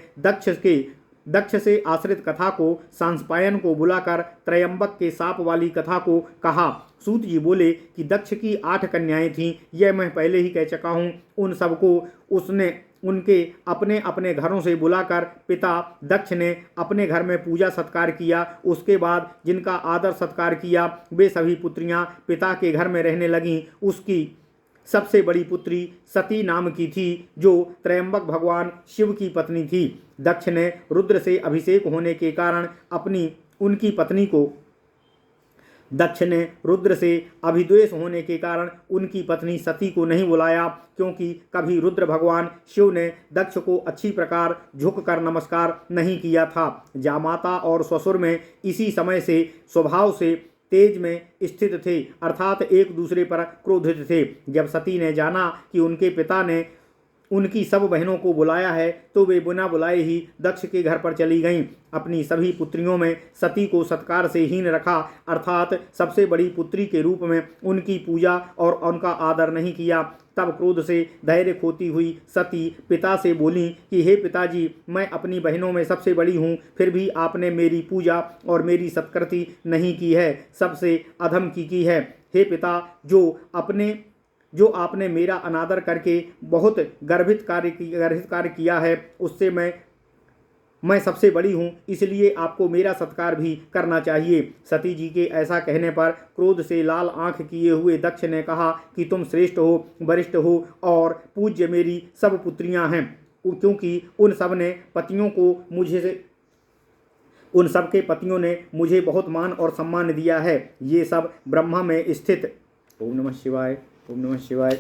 दक्ष से आश्रित कथा को सांसपायन को बुलाकर त्रयंबक के साप वाली कथा को कहा। सूत जी बोले कि दक्ष की 8 कन्याएं थीं, यह मैं पहले ही कह चुका हूँ। उन सबको उसने उनके अपने अपने घरों से बुलाकर पिता दक्ष ने अपने घर में पूजा सत्कार किया। उसके बाद जिनका आदर सत्कार किया वे सभी पुत्रियां पिता के घर में रहने लगीं। उसकी सबसे बड़ी पुत्री सती नाम की थी जो त्रयंबक भगवान शिव की पत्नी थी। दक्ष ने रुद्र से अभिषेक होने के कारण उनकी पत्नी को दक्ष ने रुद्र से अभिद्वेष होने के कारण उनकी पत्नी सती को नहीं बुलाया, क्योंकि कभी रुद्र भगवान शिव ने दक्ष को अच्छी प्रकार झुककर नमस्कार नहीं किया था। जामाता और ससुर में इसी समय से स्वभाव से तेज में स्थित थे, अर्थात एक दूसरे पर क्रोधित थे। जब सती ने जाना कि उनके पिता ने उनकी सब बहनों को बुलाया है तो वे बिना बुलाए ही दक्ष के घर पर चली गईं। अपनी सभी पुत्रियों में सती को सत्कार से हीन रखा, अर्थात सबसे बड़ी पुत्री के रूप में उनकी पूजा और उनका आदर नहीं किया। तब क्रोध से धैर्य खोती हुई सती पिता से बोली कि हे पिताजी, मैं अपनी बहनों में सबसे बड़ी हूँ, फिर भी आपने मेरी पूजा और मेरी सत्कृति नहीं की है, सबसे अधम की है। हे पिता, जो आपने मेरा अनादर करके बहुत गर्भित कार्य किया है, उससे मैं मैं सबसे बड़ी हूँ, इसलिए आपको मेरा सत्कार भी करना चाहिए। सती जी के ऐसा कहने पर क्रोध से लाल आंख किए हुए दक्ष ने कहा कि तुम श्रेष्ठ हो, वरिष्ठ हो और पूज्य मेरी सब पुत्रियां हैं, क्योंकि उन सब के पतियों ने मुझे बहुत मान और सम्मान दिया है। ये सब ब्रह्मा में स्थित, ओम नमः शिवाय, ओम नमः शिवाय,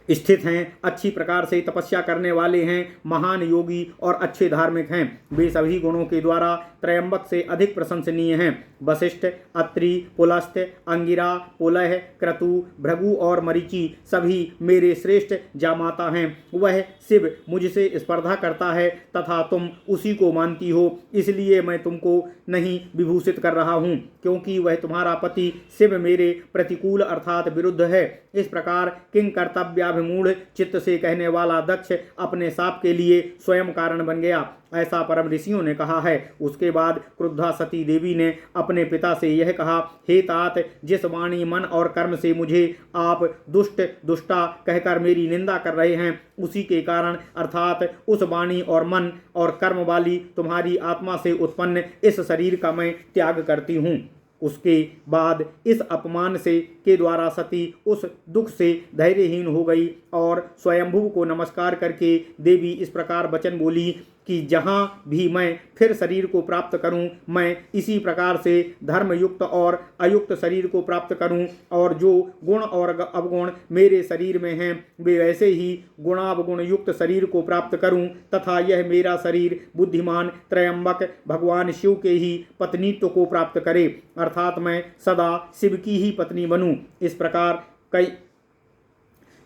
स्थित हैं, अच्छी प्रकार से तपस्या करने वाले हैं, महान योगी और अच्छे धार्मिक हैं। वे सभी गुणों के द्वारा त्रयंबक से अधिक प्रशंसनीय हैं। वशिष्ठ, अत्रि, पुलस्त्य, अंगिरा, पुलह, क्रतु, भृगु और मरीचि सभी मेरे श्रेष्ठ जामाता हैं। वह शिव मुझसे स्पर्धा करता है तथा तुम उसी को मानती हो, इसलिए मैं तुमको नहीं विभूषित कर रहा हूँ, क्योंकि वह तुम्हारा पति शिव मेरे प्रतिकूल अर्थात विरुद्ध है। इस प्रकार किंग कर्तव्याभिमूढ़ चित्त से कहने वाला दक्ष अपने शाप के लिए स्वयं कारण बन गया, ऐसा परम ऋषियों ने कहा है। उसके बाद क्रुद्धा सती देवी ने अपने पिता से यह कहा, हे तात, जिस वाणी, मन और कर्म से मुझे आप दुष्ट दुष्टा कहकर मेरी निंदा कर रहे हैं, उसी के कारण अर्थात उस वाणी और मन और कर्म वाली तुम्हारी आत्मा से उत्पन्न इस शरीर का मैं त्याग करती हूँ। उसके बाद इस अपमान से के द्वारा सती उस दुख से धैर्यहीन हो गई और स्वयंभू को नमस्कार करके देवी इस प्रकार वचन बोली कि जहाँ भी मैं फिर शरीर को प्राप्त करूं, मैं इसी प्रकार से धर्मयुक्त और अयुक्त शरीर को प्राप्त करूं, और जो गुण और अवगुण मेरे शरीर में हैं वे वैसे ही गुणावगुण युक्त शरीर को प्राप्त करूं, तथा यह मेरा शरीर बुद्धिमान त्रयंबक भगवान शिव के ही पत्नीत्व को प्राप्त करे, अर्थात मैं सदा शिव की ही पत्नी बनूं।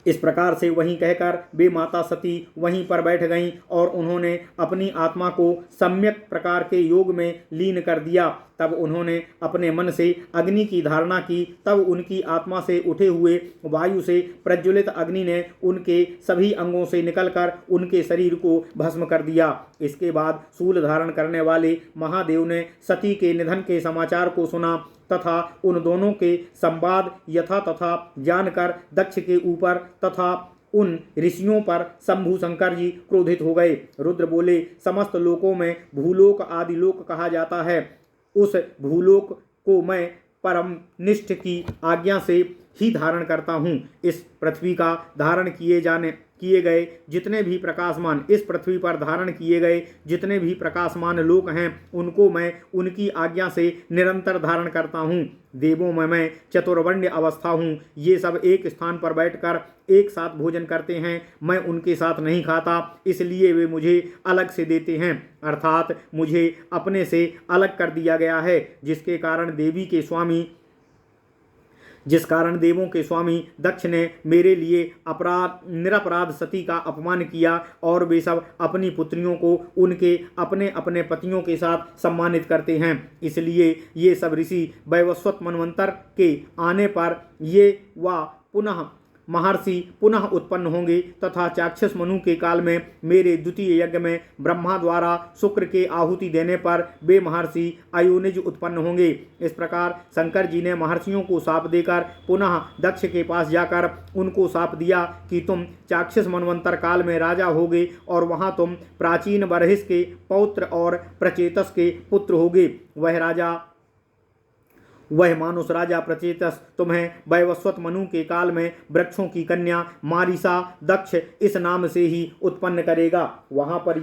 इस प्रकार से वहीं कहकर वे माता सती वहीं पर बैठ गईं और उन्होंने अपनी आत्मा को सम्यक प्रकार के योग में लीन कर दिया। तब उन्होंने अपने मन से अग्नि की धारणा की। तब उनकी आत्मा से उठे हुए वायु से प्रज्वलित अग्नि ने उनके सभी अंगों से निकलकर उनके शरीर को भस्म कर दिया। इसके बाद शूल धारण करने वाले महादेव ने सती के निधन के समाचार को सुना तथा उन दोनों के संवाद यथा तथा जानकर दक्ष के ऊपर तथा उन ऋषियों पर शंभु शंकर जी क्रोधित हो गए। रुद्र बोले, समस्त लोकों में भूलोक आदि लोक कहा जाता है, उस भूलोक को मैं परम निष्ठ की आज्ञा से ही धारण करता हूँ। इस पृथ्वी का धारण किए गए जितने भी प्रकाशमान इस पृथ्वी पर धारण किए गए जितने भी प्रकाशमान लोक हैं, उनको मैं उनकी आज्ञा से निरंतर धारण करता हूँ। देवों में मैं चतुर्वर्ण्य अवस्था हूँ। ये सब एक स्थान पर बैठकर एक साथ भोजन करते हैं, मैं उनके साथ नहीं खाता, इसलिए वे मुझे अलग से देते हैं, अर्थात मुझे अपने से अलग कर दिया गया है, जिस कारण देवों के स्वामी दक्ष ने मेरे लिए निरपराध सती का अपमान किया, और वे सब अपनी पुत्रियों को उनके अपने अपने पतियों के साथ सम्मानित करते हैं। इसलिए ये सब ऋषि वैवस्वत मनवंतर के आने पर ये व पुनः महर्षि पुनः उत्पन्न होंगे तथा चाक्षुष मनु के काल में मेरे द्वितीय यज्ञ में ब्रह्मा द्वारा शुक्र के आहुति देने पर वे महर्षि अयोनिज उत्पन्न होंगे। इस प्रकार शंकर जी ने महर्षियों को शाप देकर पुनः दक्ष के पास जाकर उनको शाप दिया कि तुम चाक्षुष मनवंतर काल में राजा होगे और वहाँ तुम प्राचीन बरहिस के पौत्र और प्रचेतस के पुत्र होगे। वह मानुष राजा प्रचेतस तुम्हें वैवस्वत मनु के काल में वृक्षों की कन्या मारिसा दक्ष इस नाम से ही उत्पन्न करेगा। वहाँ पर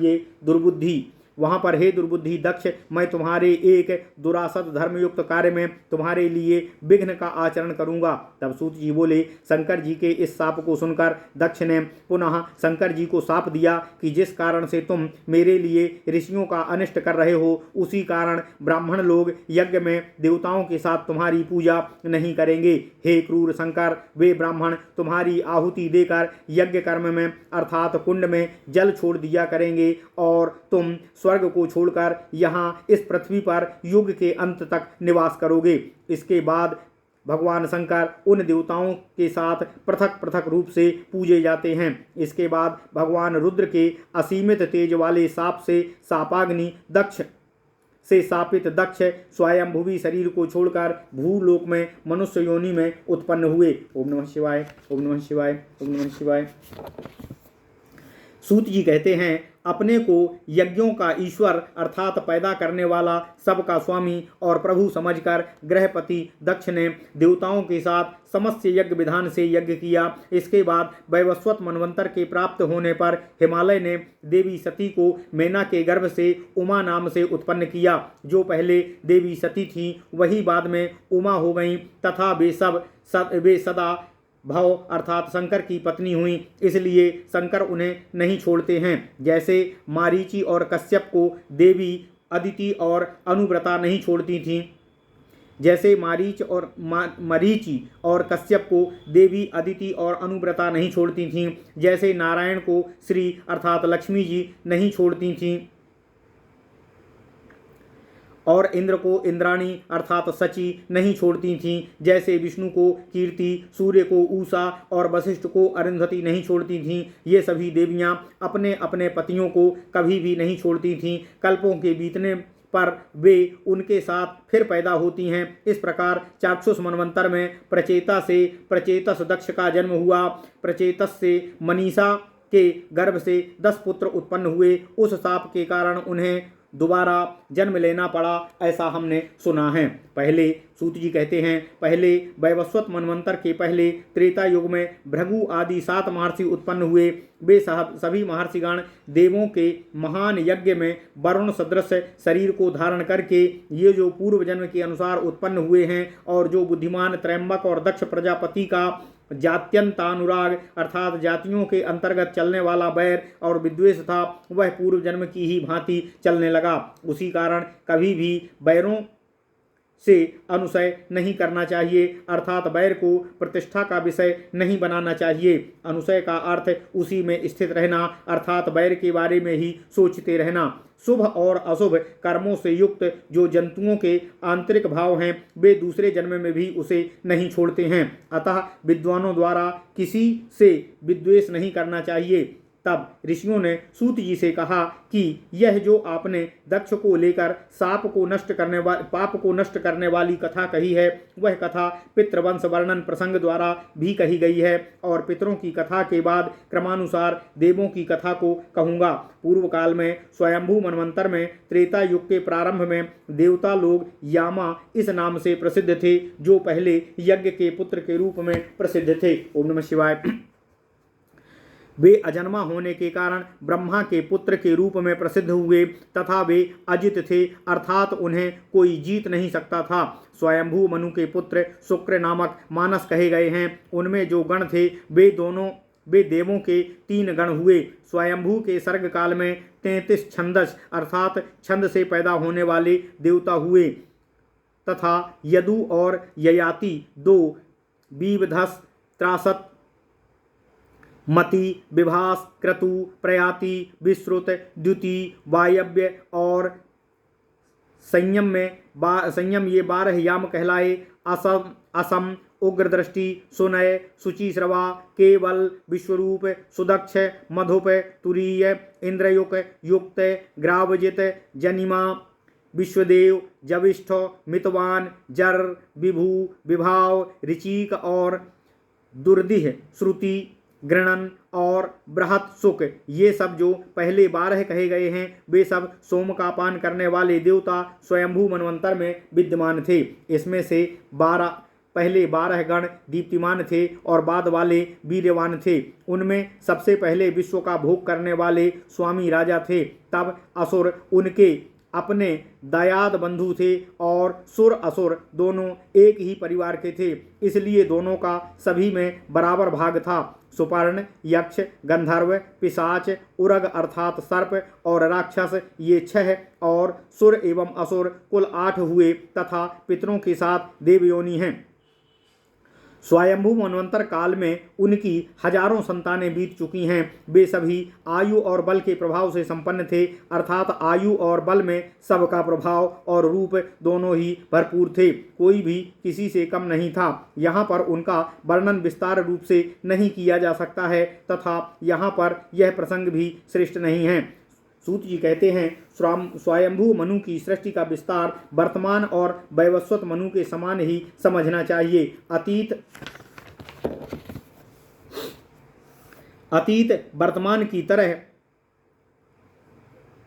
हे दुर्बुद्धि दक्ष, मैं तुम्हारे एक दुरासत धर्मयुक्त कार्य में तुम्हारे लिए विघ्न का आचरण करूँगा। तब सूत जी बोले, शंकर जी के इस शाप को सुनकर दक्ष ने पुनः शंकर जी को शाप दिया कि जिस कारण से तुम मेरे लिए ऋषियों का अनिष्ट कर रहे हो, उसी कारण ब्राह्मण लोग यज्ञ में देवताओं के साथ तुम्हारी पूजा नहीं करेंगे। हे क्रूर शंकर, वे ब्राह्मण तुम्हारी आहुति देकर यज्ञ कर्म में अर्थात कुंड में जल छोड़ दिया करेंगे और तुम स्वर्ग को छोड़कर यहाँ इस पृथ्वी पर युग के अंत तक निवास करोगे। इसके बाद भगवान शंकर उन देवताओं के साथ पृथक पृथक रूप से पूजे जाते हैं। इसके बाद भगवान रुद्र के असीमित तेज वाले शाप से शापाग्नि दक्ष से शापित दक्ष स्वयंभुवी शरीर को छोड़कर भूलोक में मनुष्य योनि में उत्पन्न हुए। ओम नमः शिवाय, ओम नमः शिवाय, ओम नमः शिवाय। सूत जी कहते हैं, अपने को यज्ञों का ईश्वर अर्थात पैदा करने वाला, सबका स्वामी और प्रभु समझकर गृहपति दक्ष ने देवताओं के साथ समस्त यज्ञ विधान से यज्ञ किया। इसके बाद वैवस्वत मनवंतर के प्राप्त होने पर हिमालय ने देवी सती को मैना के गर्भ से उमा नाम से उत्पन्न किया। जो पहले देवी सती थी वही बाद में उमा हो गईं तथा वे सदा भव अर्थात शंकर की पत्नी हुई, इसलिए शंकर उन्हें नहीं छोड़ते हैं। जैसे मारीचि और कश्यप को देवी अदिति और अनुव्रता नहीं छोड़ती थीं, जैसे मरीचि और कश्यप को देवी अदिति और अनुव्रता नहीं छोड़ती थीं, जैसे नारायण को श्री अर्थात लक्ष्मी जी नहीं छोड़ती थीं और इंद्र को इंद्राणी अर्थात सची नहीं छोड़ती थीं, जैसे विष्णु को कीर्ति, सूर्य को ऊषा और वशिष्ठ को अरुंधति नहीं छोड़ती थीं। ये सभी देवियां अपने अपने पतियों को कभी भी नहीं छोड़ती थीं। कल्पों के बीतने पर वे उनके साथ फिर पैदा होती हैं। इस प्रकार चाक्षुष मनवंतर में प्रचेतस दक्ष का जन्म हुआ। प्रचेतस से मनीषा के गर्भ से 10 पुत्र उत्पन्न हुए। उस शाप के कारण उन्हें दोबारा जन्म लेना पड़ा, ऐसा हमने सुना है। पहले सूत जी कहते हैं, पहले वैवस्वत मनवंतर के पहले त्रेता युग में भृगु आदि 7 महर्षि उत्पन्न हुए। वे सभी महर्षिगण देवों के महान यज्ञ में वरुण सदृश शरीर को धारण करके ये जो पूर्व जन्म के अनुसार उत्पन्न हुए हैं और जो बुद्धिमान त्रयंबक और दक्ष प्रजापति का जात्यंतानुराग अर्थात जातियों के अंतर्गत चलने वाला बैर और विद्वेष था, वह पूर्व जन्म की ही भांति चलने लगा। उसी कारण कभी भी बैरों से अनुशय नहीं करना चाहिए, अर्थात बैर को प्रतिष्ठा का विषय नहीं बनाना चाहिए। अनुशय का अर्थ उसी में स्थित रहना, अर्थात बैर के बारे में ही सोचते रहना। शुभ और अशुभ कर्मों से युक्त जो जंतुओं के आंतरिक भाव हैं, वे दूसरे जन्म में भी उसे नहीं छोड़ते हैं। अतः विद्वानों द्वारा किसी से विद्वेष नहीं करना चाहिए। तब ऋषियों ने सूत जी से कहा कि यह जो आपने दक्ष को लेकर पाप को नष्ट करने वाली कथा कही है, वह कथा पितृवंश वर्णन प्रसंग द्वारा भी कही गई है और पितरों की कथा के बाद क्रमानुसार देवों की कथा को कहूँगा। पूर्व काल में स्वयंभू मनवंतर में त्रेता युग के प्रारंभ में देवता लोग यामा इस नाम से प्रसिद्ध थे, जो पहले यज्ञ के पुत्र के रूप में प्रसिद्ध थे। ओम नमः शिवाय। वे अजन्मा होने के कारण ब्रह्मा के पुत्र के रूप में प्रसिद्ध हुए तथा वे अजित थे, अर्थात उन्हें कोई जीत नहीं सकता था। स्वयंभू मनु के पुत्र शुक्र नामक मानस कहे गए हैं। उनमें जो गण थे वे देवों के 3 गण हुए। स्वयंभू के सर्ग काल में 33 छंदस अर्थात छंद से पैदा होने वाले देवता हुए तथा यदु और ययाति 2, बीवधस, त्रासत, मति, विभास, क्रतु, प्रयाति, विश्रुत, द्युति, वायव्य और संयम ये 12 याम कहलाए। असम, उग्रदृष्टि, सुनय, शुचिश्रवा, केवल, विश्वरूप, सुदक्ष, मधुप, तुरीय, इंद्रयुक, युक्त, ग्रावजित, जनिमा, विश्वदेव, जविष्ठ, मितवान, जर, विभु, विभाव, ऋचिक और दुर्दिह, श्रुति, गृणन और बृहत सुख, ये सब जो पहले 12 कहे गए हैं, वे सब सोम का पान करने वाले देवता स्वयंभू मनवंतर में विद्यमान थे। इसमें से पहले 12 गण दीप्तिमान थे और बाद वाले वीर्यवान थे। उनमें सबसे पहले विश्व का भोग करने वाले स्वामी राजा थे। तब असुर उनके अपने दयाद बंधु थे और सुर असुर दोनों एक ही परिवार के थे, इसलिए दोनों का सभी में बराबर भाग था। सुपर्ण, यक्ष, गंधर्व, पिशाच, उरग अर्थात सर्प और राक्षस, ये 6 और सुर एवं असुर कुल 8 हुए तथा पितरों के साथ देवयोनि हैं। स्वयंभू मनवंतर काल में उनकी हजारों संतानें बीत चुकी हैं। वे सभी आयु और बल के प्रभाव से संपन्न थे, अर्थात आयु और बल में सबका प्रभाव और रूप दोनों ही भरपूर थे, कोई भी किसी से कम नहीं था। यहाँ पर उनका वर्णन विस्तार रूप से नहीं किया जा सकता है तथा यहाँ पर यह प्रसंग भी श्रेष्ठ नहीं है। सूत जी कहते हैं, स्वयंभू मनु की सृष्टि का विस्तार वर्तमान और वैवस्वत मनु के समान ही समझना चाहिए। अतीत वर्तमान की तरह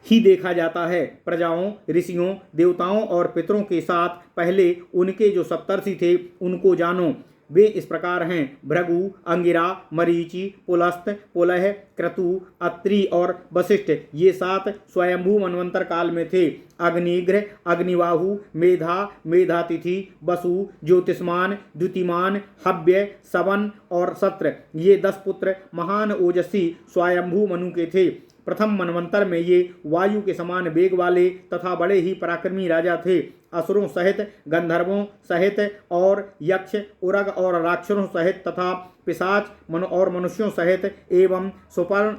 ही देखा जाता है। प्रजाओं, ऋषियों, देवताओं और पितरों के साथ पहले उनके जो सप्तर्षि थे उनको जानो। वे इस प्रकार हैं: भृगु, अंगिरा, मरीचि, पुलस्त, पुलह, क्रतु, अत्रि और वशिष्ठ। ये 7 स्वयंभू मनवंतर काल में थे। अग्निघ्र, अग्निवाहु, मेधा, मेधातिथि, वसु, ज्योतिष्मान, द्युतिमान, हव्य, सवन और सत्र, ये 10 पुत्र महान ओजस्वी स्वयंभू मनु के थे। प्रथम मनवंतर में ये वायु के समान वेग वाले तथा बड़े ही पराक्रमी राजा थे। असुरों सहित, गंधर्वों सहित और यक्ष, उरग और राक्षसों सहित तथा पिशाच और मनुष्यों सहित एवं सुपर्ण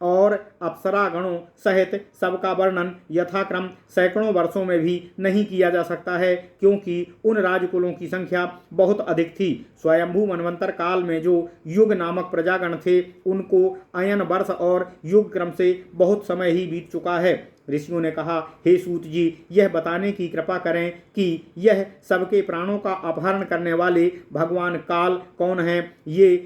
और अप्सरा गणों सहित सबका वर्णन यथाक्रम सैकड़ों वर्षों में भी नहीं किया जा सकता है, क्योंकि उन राजकुलों की संख्या बहुत अधिक थी। स्वयंभू मनवंतर काल में जो युग नामक प्रजागण थे उनको अयन वर्ष और युग क्रम से बहुत समय ही बीत चुका है। ऋषियों ने कहा, हे सूत जी, यह बताने की कृपा करें कि यह सबके प्राणों का अपहरण करने वाले भगवान काल कौन हैं? ये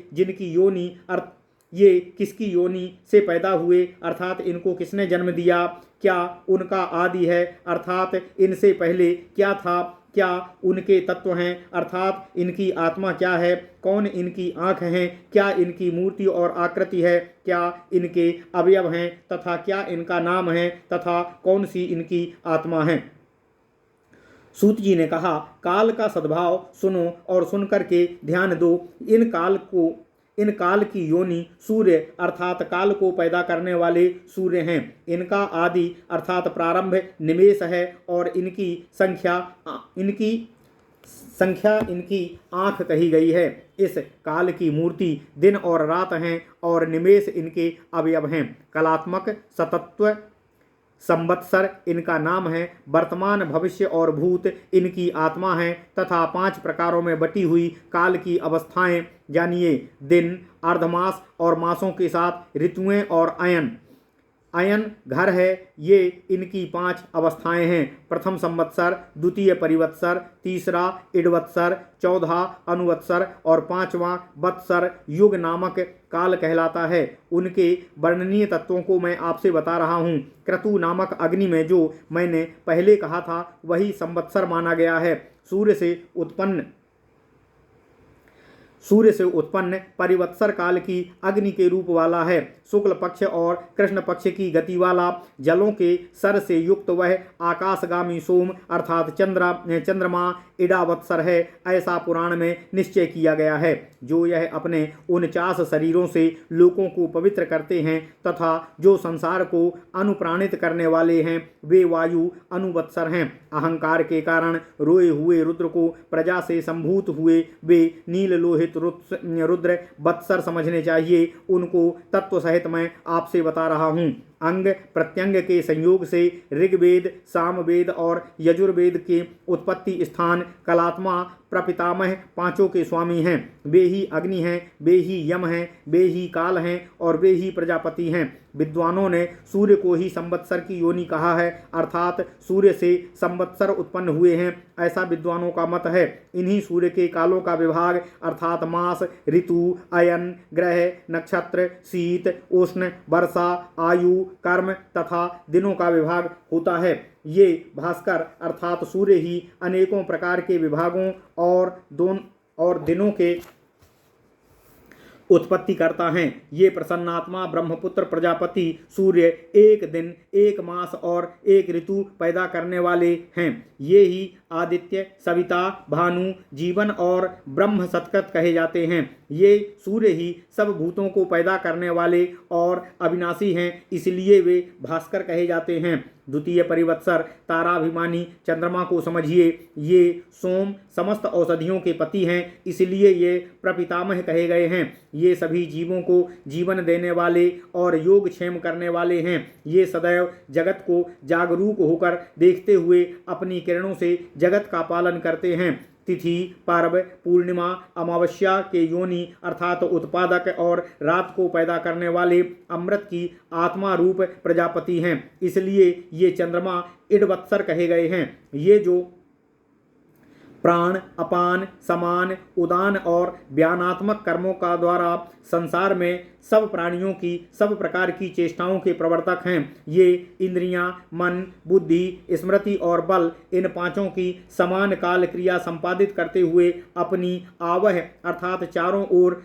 किसकी योनि से पैदा हुए, अर्थात इनको किसने जन्म दिया? क्या उनका आदि है, अर्थात इनसे पहले क्या था? क्या उनके तत्व हैं, अर्थात इनकी आत्मा क्या है? कौन इनकी आँख हैं? क्या इनकी मूर्ति और आकृति है? क्या इनके अवयव हैं तथा क्या इनका नाम है तथा कौन सी इनकी आत्मा है? सूत जी ने कहा, काल का सद्भाव सुनो और सुनकर के ध्यान दो। इन काल की योनि सूर्य अर्थात काल को पैदा करने वाले सूर्य हैं। इनका आदि अर्थात प्रारंभ निमेष है और इनकी संख्या इनकी आँख कही गई है। इस काल की मूर्ति दिन और रात हैं और निमेष इनके अवयव हैं। कलात्मक सतत्व संवत्सर इनका नाम है। वर्तमान, भविष्य और भूत इनकी आत्मा है तथा 5 प्रकारों में बटी हुई काल की अवस्थाएं जानिए: दिन, अर्धमास और मासों के साथ ऋतुएं और अयन घर है। ये इनकी 5 अवस्थाएं हैं: प्रथम संवत्सर, द्वितीय परिवत्सर, तीसरा इडवत्सर, 14 अनुवत्सर और 5वां वत्सर युग नामक काल कहलाता है। उनके वर्णनीय तत्वों को मैं आपसे बता रहा हूँ। क्रतु नामक अग्नि में जो मैंने पहले कहा था वही संवत्सर माना गया है। सूर्य से उत्पन्न परिवत्सर काल की अग्नि के रूप वाला है। शुक्ल पक्ष और कृष्ण पक्ष की गति वाला, जलों के सर से युक्त वह आकाशगामी सोम अर्थात चंद्रमा इडावत्सर है, ऐसा पुराण में निश्चय किया गया है। जो यह अपने 49 शरीरों से लोगों को पवित्र करते हैं तथा जो संसार को अनुप्राणित करने वाले हैं, वे वायु अनुवत्सर हैं। अहंकार के कारण रोए हुए रुद्र को प्रजा से संभूत हुए वे नील लोहित रुद्र वत्सर समझने चाहिए। उनको तत्व सहित मैं आपसे बता रहा हूँ। अंग प्रत्यंग के संयोग से ऋग्वेद, सामवेद और यजुर्वेद के उत्पत्ति स्थान कलात्मा प्रपितामह 5 के स्वामी हैं। वे ही अग्नि हैं, वे ही यम हैं, वे ही काल हैं और वे ही प्रजापति हैं। विद्वानों ने सूर्य को ही संवत्सर की योनि कहा है, अर्थात सूर्य से संवत्सर उत्पन्न हुए हैं, ऐसा विद्वानों का मत है। इन्हीं सूर्य के कालों का विभाग अर्थात मास, ऋतु, अयन, ग्रह, नक्षत्र, शीत, उष्ण, वर्षा, आयु, कर्म तथा दिनों का विभाग होता है। ये भास्कर अर्थात सूर्य ही अनेकों प्रकार के विभागों और दिनों के उत्पत्ति करता है। ये प्रसन्नात्मा ब्रह्मपुत्र प्रजापति सूर्य एक दिन, एक मास और एक ऋतु पैदा करने वाले हैं। ये ही आदित्य, सविता, भानु, जीवन और ब्रह्म सतकृत कहे जाते हैं। ये सूर्य ही सब भूतों को पैदा करने वाले और अविनाशी हैं, इसलिए वे भास्कर कहे जाते हैं। द्वितीय परिवत्सर ताराभिमानी चंद्रमा को समझिए। ये सोम समस्त औषधियों के पति हैं, इसलिए ये प्रपितामह कहे गए हैं। ये सभी जीवों को जीवन देने वाले और योगक्षेम करने वाले हैं। ये सदैव जगत को जागरूक होकर देखते हुए अपनी किरणों से जगत का पालन करते हैं। तिथि, पर्व, पूर्णिमा, अमावस्या के योनि अर्थात उत्पादक और रात को पैदा करने वाले अमृत की आत्मा रूप प्रजापति हैं, इसलिए ये चंद्रमा इडवत्सर कहे गए हैं। ये जो प्राण, अपान, समान, उदान और व्यानात्मक कर्मों का द्वारा संसार में सब प्राणियों की सब प्रकार की चेष्टाओं के प्रवर्तक हैं। ये इंद्रियां, मन, बुद्धि, स्मृति और बल इन पांचों की समान काल क्रिया संपादित करते हुए अपनी आवह अर्थात चारों ओर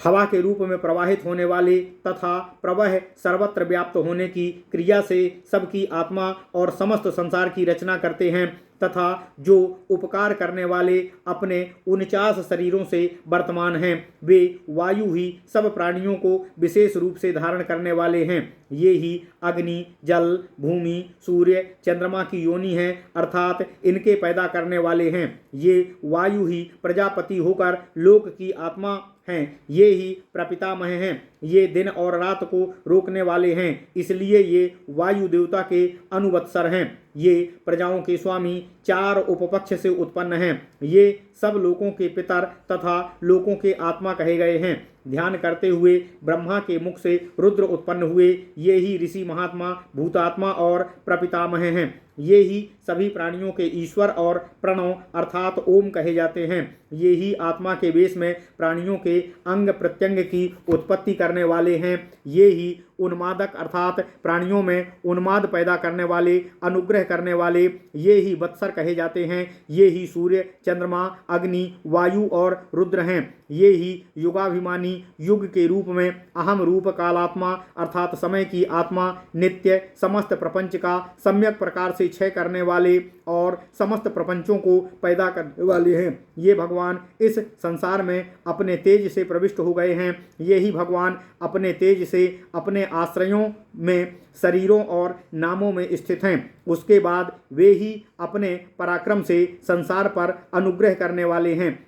हवा के रूप में प्रवाहित होने वाले तथा प्रवह सर्वत्र व्याप्त होने की क्रिया से सबकी आत्मा और समस्त संसार की रचना करते हैं तथा जो उपकार करने वाले अपने 49 शरीरों से वर्तमान हैं, वे वायु ही सब प्राणियों को विशेष रूप से धारण करने वाले हैं। ये ही अग्नि, जल, भूमि, सूर्य, चंद्रमा की योनि हैं अर्थात इनके पैदा करने वाले हैं। ये वायु ही प्रजापति होकर लोक की आत्मा हैं, ये ही प्रपितामह हैं। ये दिन और रात को रोकने वाले हैं, इसलिए ये वायु देवता के अनुवत्सर हैं। ये प्रजाओं के स्वामी चार उपपक्ष से उत्पन्न हैं। ये सब लोकों के पितर तथा लोकों के आत्मा कहे गए हैं। ध्यान करते हुए ब्रह्मा के मुख से रुद्र उत्पन्न हुए। ये ही ऋषि, महात्मा, भूतात्मा और प्रपितामह हैं। ये ही सभी प्राणियों के ईश्वर और प्रणव अर्थात ओम कहे जाते हैं। ये ही आत्मा के वेश में प्राणियों के अंग प्रत्यंग की उत्पत्ति करने वाले हैं। ये ही उन्मादक अर्थात प्राणियों में उन्माद पैदा करने वाले, अनुग्रह करने वाले, ये ही वत्सर कहे जाते हैं। ये ही सूर्य, चंद्रमा, अग्नि, वायु और रुद्र हैं। ये ही युगाभिमानी, युग के रूप में अहम रूप कालात्मा अर्थात समय की आत्मा, नित्य, समस्त प्रपंच का सम्यक प्रकार से क्षय करने वाले और समस्त प्रपंचों को पैदा करने वाले हैं। ये भगवान इस संसार में अपने तेज से प्रविष्ट हो गए हैं। ये ही भगवान अपने तेज से अपने आश्रयों में, शरीरों और नामों में स्थित हैं। उसके बाद वे ही अपने पराक्रम से संसार पर अनुग्रह करने वाले हैं।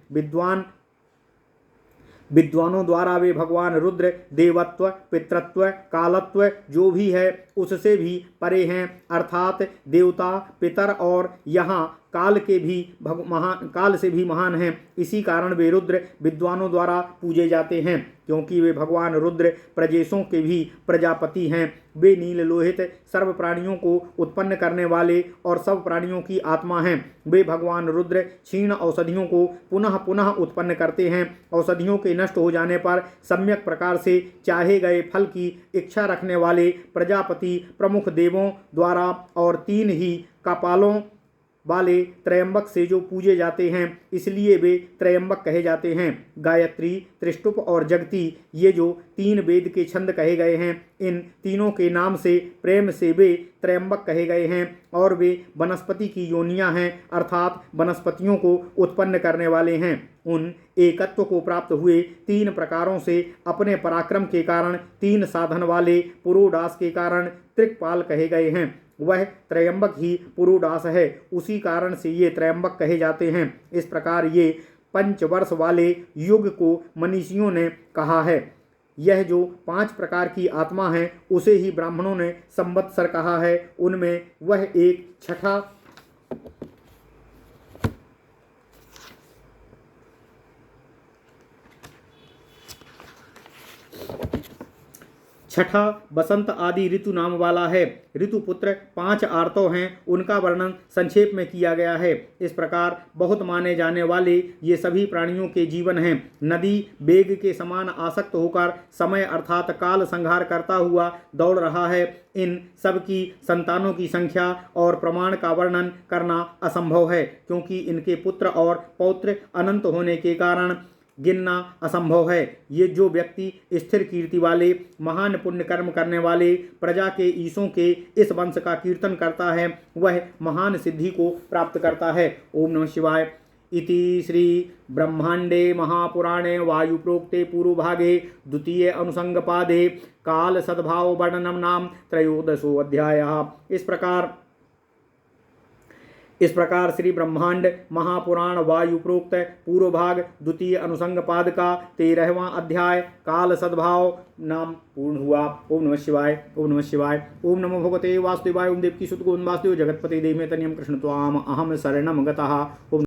विद्वानों द्वारा वे भगवान रुद्र देवत्व, पितृत्व, कालत्व जो भी है उससे भी परे हैं अर्थात देवता, पितर और यहाँ काल से भी महान हैं। इसी कारण वे रुद्र विद्वानों द्वारा पूजे जाते हैं, क्योंकि वे भगवान रुद्र प्रजेशों के भी प्रजापति हैं। वे नील लोहित सर्व प्राणियों को उत्पन्न करने वाले और सब प्राणियों की आत्मा हैं। वे भगवान रुद्र क्षीण औषधियों को पुनः पुनः उत्पन्न करते हैं। औषधियों के नष्ट हो जाने पर सम्यक प्रकार से चाहे गए फल की इच्छा रखने वाले प्रजापति प्रमुख देवों द्वारा और 3 ही कपालों वाले त्रयंबक से जो पूजे जाते हैं, इसलिए वे त्रयंबक कहे जाते हैं। गायत्री, त्रिष्टुप और जगती ये जो 3 वेद के छंद कहे गए हैं, इन तीनों के नाम से प्रेम से वे त्रयंबक कहे गए हैं और वे वनस्पति की योनियां हैं अर्थात वनस्पतियों को उत्पन्न करने वाले हैं। उन एकत्व को प्राप्त हुए 3 प्रकारों से अपने पराक्रम के कारण 3 साधन वाले पुरोडास के कारण त्रिकपाल कहे गए हैं। वह त्रयंबक ही पुरोडास है, उसी कारण से ये त्रयंबक कहे जाते हैं। इस प्रकार ये 5 वर्ष वाले युग को मनीषियों ने कहा है। यह जो 5 प्रकार की आत्मा है उसे ही ब्राह्मणों ने संवत्सर कहा है। उनमें वह एक छठा बसंत आदि ऋतु नाम वाला है। ऋतुपुत्र 5 आर्तव हैं, उनका वर्णन संक्षेप में किया गया है। इस प्रकार बहुत माने जाने वाले ये सभी प्राणियों के जीवन हैं। नदी वेग के समान आसक्त होकर समय अर्थात काल संहार करता हुआ दौड़ रहा है। इन सब की संतानों की संख्या और प्रमाण का वर्णन करना असंभव है, क्योंकि इनके पुत्र और पौत्र अनंत होने के कारण गिनना असंभव है। ये जो व्यक्ति स्थिर कीर्ति वाले, महान पुण्य कर्म करने वाले, प्रजा के ईशों के इस वंश का कीर्तन करता है, वह महान सिद्धि को प्राप्त करता है। ओम नमः शिवाय। इति श्री ब्रह्मांडे महापुराणे वायु प्रोक्ते पूर्वभागे द्वितीय अनुसंगपादे काल सद्भाव वर्णनम नाम 13 अध्यायः। इस प्रकार श्री ब्रह्मांड महापुराण वायु प्रोक्त पूर्व भाग द्वितीय अनुसंग पाद का 13वां अध्याय काल सद्भाव नाम पूर्ण हुआ। ओम नमः शिवाय। ओम नमः शिवाय। ओम नमो भगवते वासुदेवाय। ओम देवकी सुत गोविंद वासुदेव जगतपति देव में तनियम कृष्ण त्वाम अहम शरणम गतः। ओम